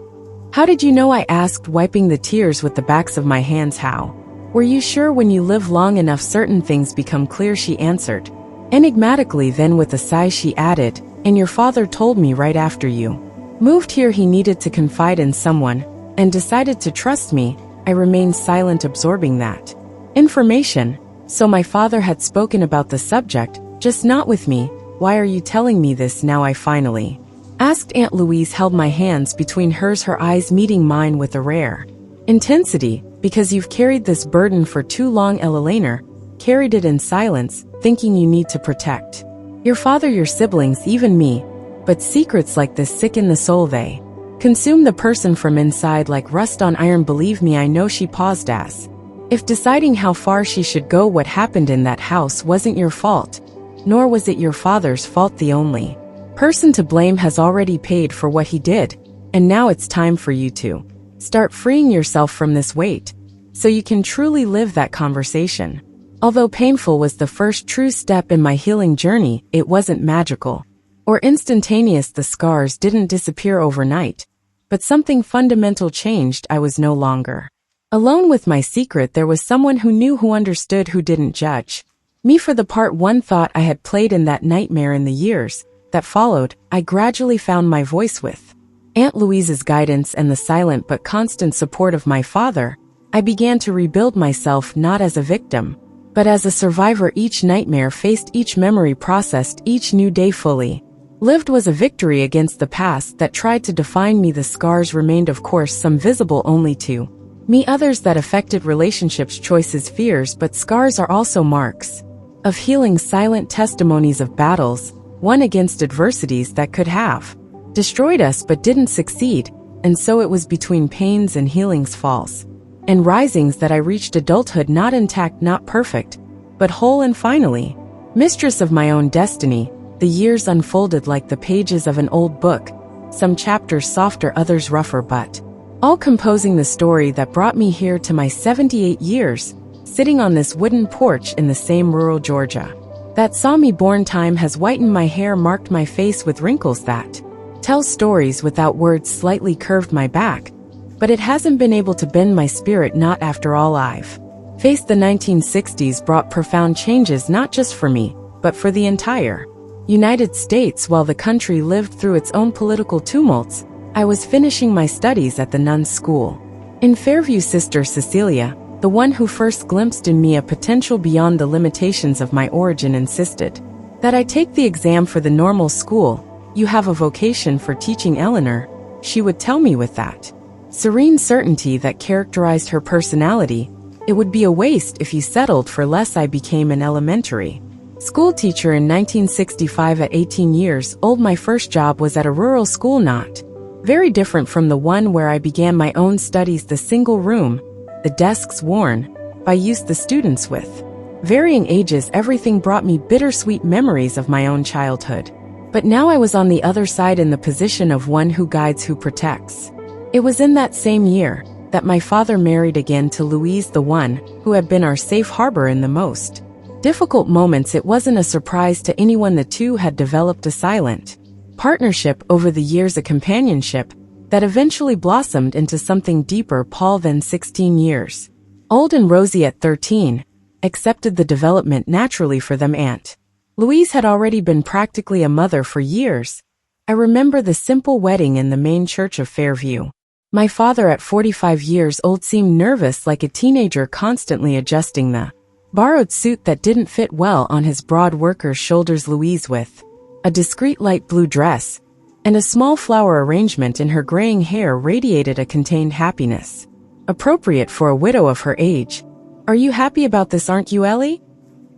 Speaker 1: How did you know? I asked, wiping the tears with the backs of my hands. How were you sure? When you live long enough, certain things become clear, she answered enigmatically. Then with a sigh she added, and your father told me right after you moved here he needed to confide in someone and decided to trust me. I remained silent, absorbing that information. So my father had spoken about the subject, just not with me. Why are you telling me this now? I finally asked. Aunt Louise held my hands between hers, her eyes meeting mine with a rare intensity. Because you've carried this burden for too long, Eleanor, carried it in silence, thinking you need to protect your father, your siblings, even me. But secrets like this sicken the soul. They consume the person from inside like rust on iron. Believe me, I know. She paused, as if deciding how far she should go. What happened in that house wasn't your fault, nor was it your father's fault. The only person to blame has already paid for what he did, and now it's time for you to start freeing yourself from this weight, so you can truly live. That conversation, although painful, was the first true step in my healing journey. It wasn't magical or instantaneous. The scars didn't disappear overnight, but something fundamental changed. I was no longer alone with my secret. There was someone who knew, who understood, who didn't judge me for the part one thought I had played in that nightmare. In the years that followed, I gradually found my voice. With Aunt Louise's guidance and the silent but constant support of my father, I began to rebuild myself, not as a victim, but as a survivor. Each nightmare faced, each memory processed, each new day fully lived was a victory against the past that tried to define me. The scars remained, of course, some visible only to me, others that affected relationships, choices, fears. But scars are also marks of healing, silent testimonies of battles won against adversities that could have destroyed us but didn't succeed. And so it was between pains and healings, falls and risings, that I reached adulthood, not intact, not perfect, but whole, and finally mistress of my own destiny. The years unfolded like the pages of an old book, some chapters softer, others rougher, but all composing the story that brought me here to my 78 years, sitting on this wooden porch in the same rural Georgia that saw me born. Time has whitened my hair, marked my face with wrinkles that tell stories without words, slightly curved my back, but it hasn't been able to bend my spirit. Not after all I've faced. The 1960s brought profound changes, not just for me, but for the entire United States. While the country lived through its own political tumults, I was finishing my studies at the nuns' school in Fairview. Sister Cecilia, the one who first glimpsed in me a potential beyond the limitations of my origin, insisted that I take the exam for the normal school. You have a vocation for teaching, Eleanor, she would tell me with that serene certainty that characterized her personality. It would be a waste if you settled for less. I became an elementary School teacher in 1965 at 18 years old. My first job was at a rural school, not very different from the one where I began my own studies. The single room, the desks worn by use, the students with varying ages, everything brought me bittersweet memories of my own childhood. But now I was on the other side, in the position of one who guides, who protects. It was in that same year that my father married again to Louise, the one who had been our safe harbor in the most difficult moments. It wasn't a surprise to anyone. The two had developed a silent partnership over the years, a companionship that eventually blossomed into something deeper. Paul, then 16 years old and Rosie at 13, accepted the development naturally for them. Aunt Louise had already been practically a mother for years. I remember the simple wedding in the main church of Fairview. My father, at 45 years old, seemed nervous, like a teenager, constantly adjusting the borrowed suit that didn't fit well on his broad worker's shoulders. Louise, with a discreet light blue dress and a small flower arrangement in her graying hair, radiated a contained happiness appropriate for a widow of her age. "Are you happy about this, aren't you, Ellie?"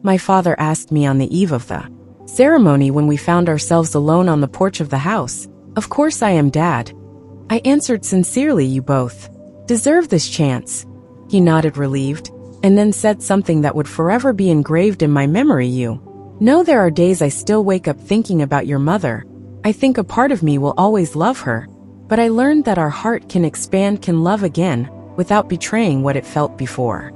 Speaker 1: my father asked me on the eve of the ceremony, when we found ourselves alone on the porch of the house. "Of course I am, Dad," I answered sincerely. "You both deserve this chance." He nodded, relieved, and then said something that would forever be engraved in my memory. "You know, there are days I still wake up thinking about your mother. I think a part of me will always love her, but I learned that our heart can expand, can love again, without betraying what it felt before."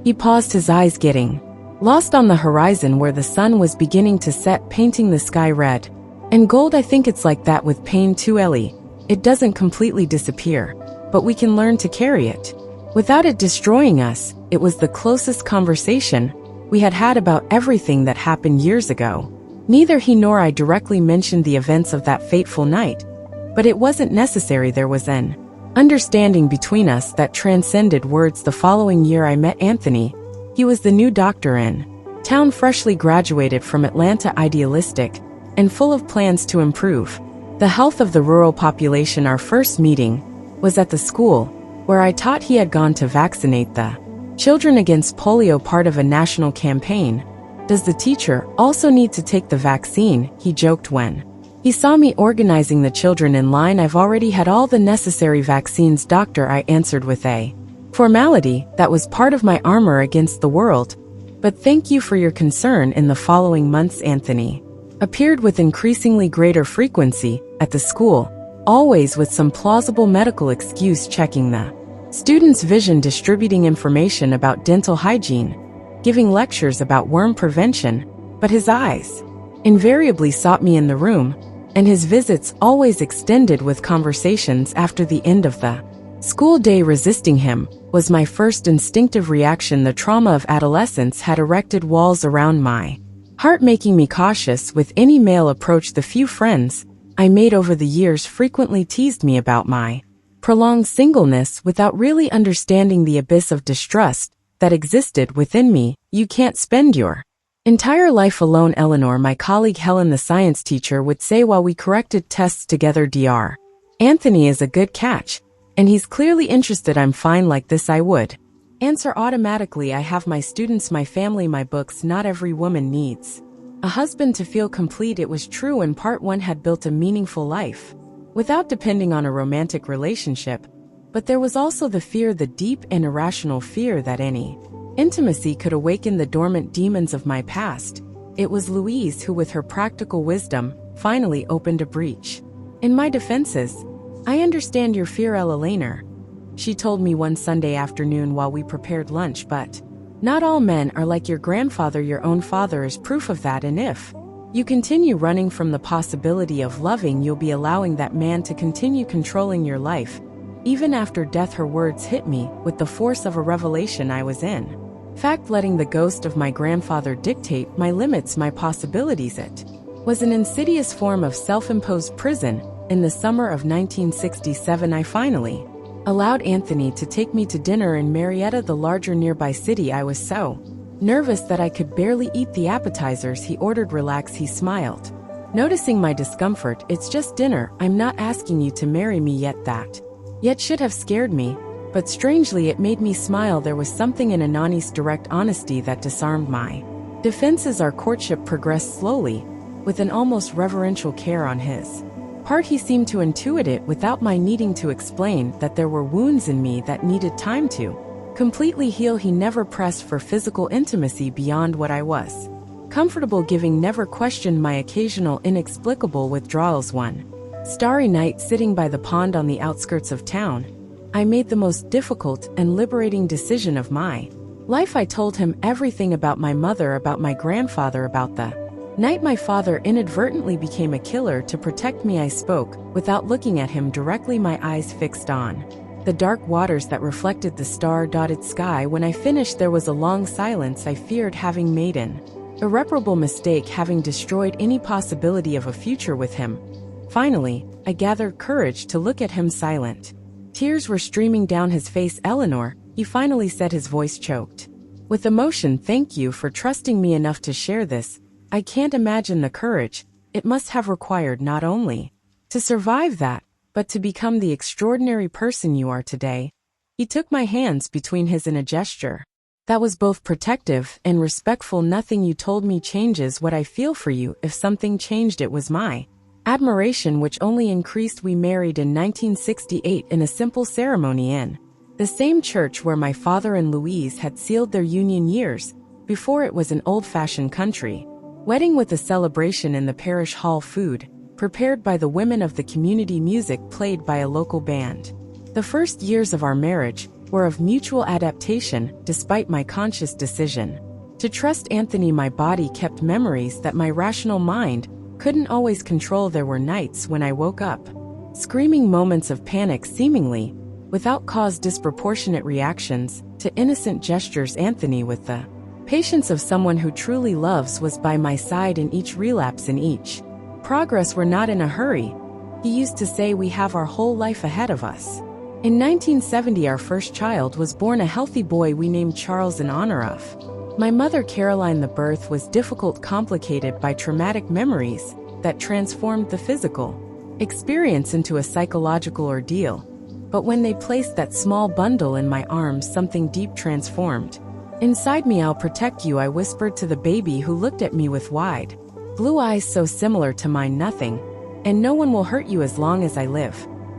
Speaker 1: He paused, his eyes getting lost on the horizon where the sun was beginning to set, painting the sky red and gold. "I think it's like that with pain too, Ellie. It doesn't completely disappear, but we can learn to carry it without it destroying us." It was the closest conversation we had had about everything that happened years ago. Neither he nor I directly mentioned the events of that fateful night, but it wasn't necessary. There was an understanding between us that transcended words. The following year I met Anthony. He was the new doctor in town, freshly graduated from Atlanta, idealistic and full of plans to improve the health of the rural population. Our first meeting was at the school where I taught. He had gone to vaccinate the children against polio, part of a national campaign. "Does the teacher also need to take the vaccine?" he joked when he saw me organizing the children in line. "I've already had all the necessary vaccines, doctor," I answered with a formality that was part of my armor against the world. "But thank you for your concern." In the following months, Anthony appeared with increasingly greater frequency at the school, always with some plausible medical excuse, checking the students' vision, distributing information about dental hygiene, giving lectures about worm prevention. But his eyes invariably sought me in the room, and his visits always extended with conversations after the end of the school day. Resisting him was my first instinctive reaction. The trauma of adolescence had erected walls around my heart, making me cautious with any male approach. The few friends I made over the years frequently teased me about my prolonged singleness without really understanding the abyss of distrust that existed within me. "You can't spend your entire life alone, Eleanor," my colleague Helen, the science teacher, would say while we corrected tests together. "Dr. Anthony is a good catch, and he's clearly interested." "I'm fine like this," I would answer automatically. "I have my students, my family, my books. Not every woman needs a husband to feel complete." It was true in part. One had built a meaningful life without depending on a romantic relationship, but there was also the fear, the deep and irrational fear, that any intimacy could awaken the dormant demons of my past. It was Louise who, with her practical wisdom, finally opened a breach in my defenses. "I understand your fear, Eleanor," she told me one Sunday afternoon while we prepared lunch, "but not all men are like your grandfather. Your own father is proof of that, and if you continue running from the possibility of loving, you'll be allowing that man to continue controlling your life, even after death." Her words hit me with the force of a revelation. I was in fact letting the ghost of my grandfather dictate my limits, my possibilities. It was an insidious form of self-imposed prison. In the summer of 1967, I finally allowed Anthony to take me to dinner in Marietta, the larger nearby city. I was so nervous that I could barely eat the appetizers. He ordered. "Relax," he smiled, noticing my discomfort. "It's just dinner. I'm not asking you to marry me yet." That yet should have scared me, but strangely it made me smile. There was something in Anani's direct honesty that disarmed my Defenses our courtship progressed slowly, with an almost reverential care on his part. He seemed to intuit it without my needing to explain that there were wounds in me that needed time to completely heal. He never pressed for physical intimacy beyond what I was comfortable giving, never questioned my occasional inexplicable withdrawals. One starry night, sitting by the pond on the outskirts of town, I made the most difficult and liberating decision of my life. I told him everything about my mother, about my grandfather, about the night my father inadvertently became a killer to protect me. I spoke without looking at him directly, my eyes fixed on the dark waters that reflected the star-dotted sky. When I finished, there was a long silence. I feared having made an irreparable mistake, having destroyed any possibility of a future with him. Finally, I gathered courage to look at him silent. Tears were streaming down his face. "Eleanor," he finally said, his voice choked with emotion, "thank you for trusting me enough to share this. I can't imagine the courage it must have required, not only to survive that, but to become the extraordinary person you are today." He took my hands between his in a gesture that was both protective and respectful. "Nothing you told me changes what I feel for you. If something changed, it was my admiration, which only increased." We married in 1968 in a simple ceremony in the same church where my father and Louise had sealed their union years before. It was an old-fashioned country wedding with a celebration in the parish hall, food prepared by the women of the community, music played by a local band. The first years of our marriage were of mutual adaptation, despite my conscious decision to trust Anthony. My body kept memories that my rational mind couldn't always control. There were nights when I woke up screaming, moments of panic seemingly without cause, disproportionate reactions to innocent gestures. Anthony, with the patience of someone who truly loves, was by my side in each relapse, in each progress. "We're not in a hurry," he used to say. "We have our whole life ahead of us." In 1970, our first child was born, a healthy boy we named Charles in honor of my mother, Caroline. The birth was difficult, complicated by traumatic memories that transformed the physical experience into a psychological ordeal. But when they placed that small bundle in my arms, something deep transformed inside me. "I'll protect you," I whispered to the baby, who looked at me with wide blue eyes so similar to mine. "Nothing, and no one will hurt you as long as I live."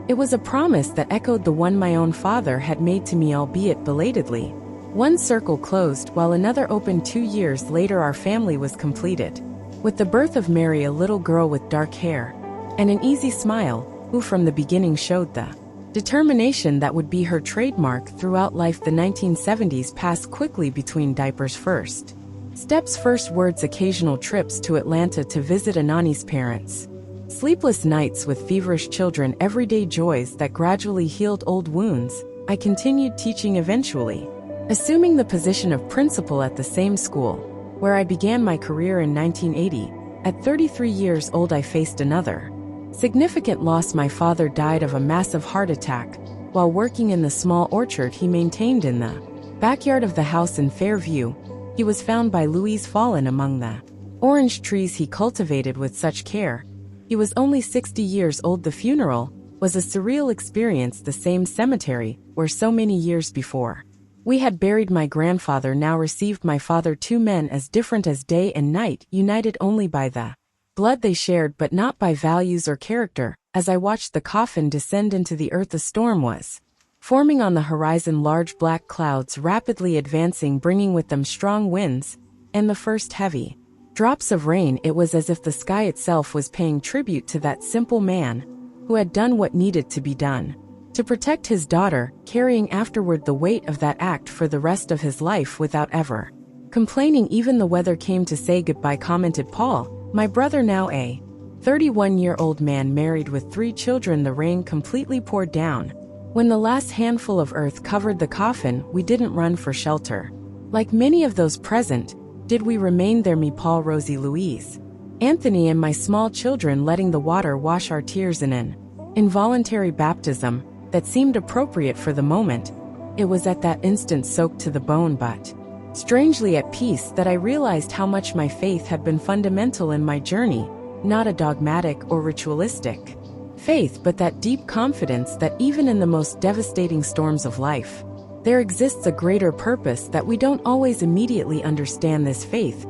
Speaker 1: It was a promise that echoed the one my own father had made to me, albeit belatedly. One circle closed while another opened. 2 years later, our family was completed with the birth of Mary, a little girl with dark hair and an easy smile, who from the beginning showed the determination that would be her trademark throughout life. The 1970s passed quickly between diapers, first steps, first words, occasional trips to Atlanta to visit Anani's parents, sleepless nights with feverish children, everyday joys that gradually healed old wounds. I continued teaching, eventually assuming the position of principal at the same school where I began my career in 1980. At 33 years old, I faced another significant loss. My father died of a massive heart attack while working in the small orchard he maintained in the backyard of the house in Fairview. He was found by Louise fallen among the orange trees he cultivated with such care. He was only 60 years old. The funeral was a surreal experience, the same cemetery where so many years before we had buried my grandfather now received my father. 2 men as different as day and night, united only by the blood they shared, but not by values or character. As I watched the coffin descend into the earth, a storm was forming on the horizon, large black clouds rapidly advancing, bringing with them strong winds and the first heavy drops of rain. It was as if the sky itself was paying tribute to that simple man who had done what needed to be done to protect his daughter, carrying afterward the weight of that act for the rest of his life without ever complaining. "Even the weather came to say goodbye," commented Paul, my brother, now a 31-year-old man married with 3 children. The rain completely poured down. When the last handful of earth covered the coffin, we didn't run for shelter. Like many of those present, did we remain there, me, Paul, Rosie, Louise, Anthony, and my small children, letting the water wash our tears in an involuntary baptism that seemed appropriate for the moment. It was at that instant soaked to the bone, but strangely at peace, that I realized how much my faith had been fundamental in my journey, not a dogmatic or ritualistic faith, but that deep confidence that even in the most devastating storms of life, there exists a greater purpose that we don't always immediately understand. This faith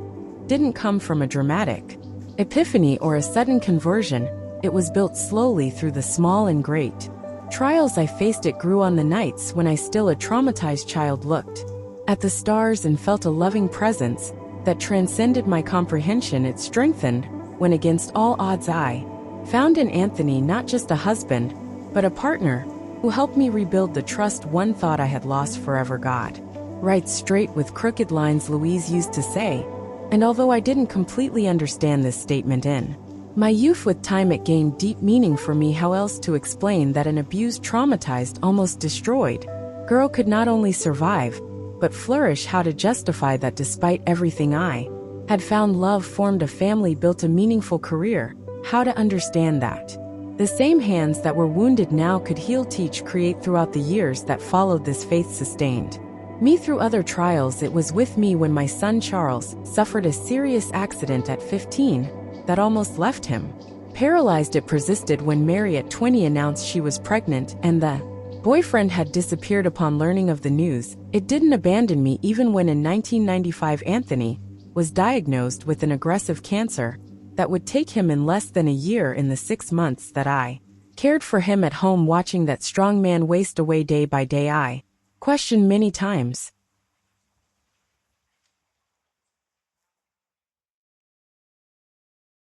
Speaker 1: didn't come from a dramatic epiphany or a sudden conversion. It was built slowly through the small and great trials I faced. It grew on the nights when I, still a traumatized child, looked at the stars and felt a loving presence that transcended my comprehension. It strengthened when, against all odds, I found in Anthony not just a husband, but a partner who helped me rebuild the trust one thought I had lost forever. God writes straight with crooked lines, Louise used to say, and although I didn't completely understand this statement in my youth, with time it gained deep meaning for me. How else to explain that an abused, traumatized, almost destroyed girl could not only survive, but flourish? How to justify that despite everything I had found, love, formed a family, built a meaningful career? How to understand that the same hands that were wounded now could heal, teach, create? Throughout the years that followed, this faith sustained me through other trials. It was with me when my son Charles suffered a serious accident at 15 that almost left him paralyzed. It persisted when Mary at 20 announced she was pregnant and the boyfriend had disappeared upon learning of the news. It didn't abandon me even when in 1995 Anthony was diagnosed with an aggressive cancer that would take him in less than a year. In the 6 months that I cared for him at home, watching that strong man waste away day by day, I questioned many times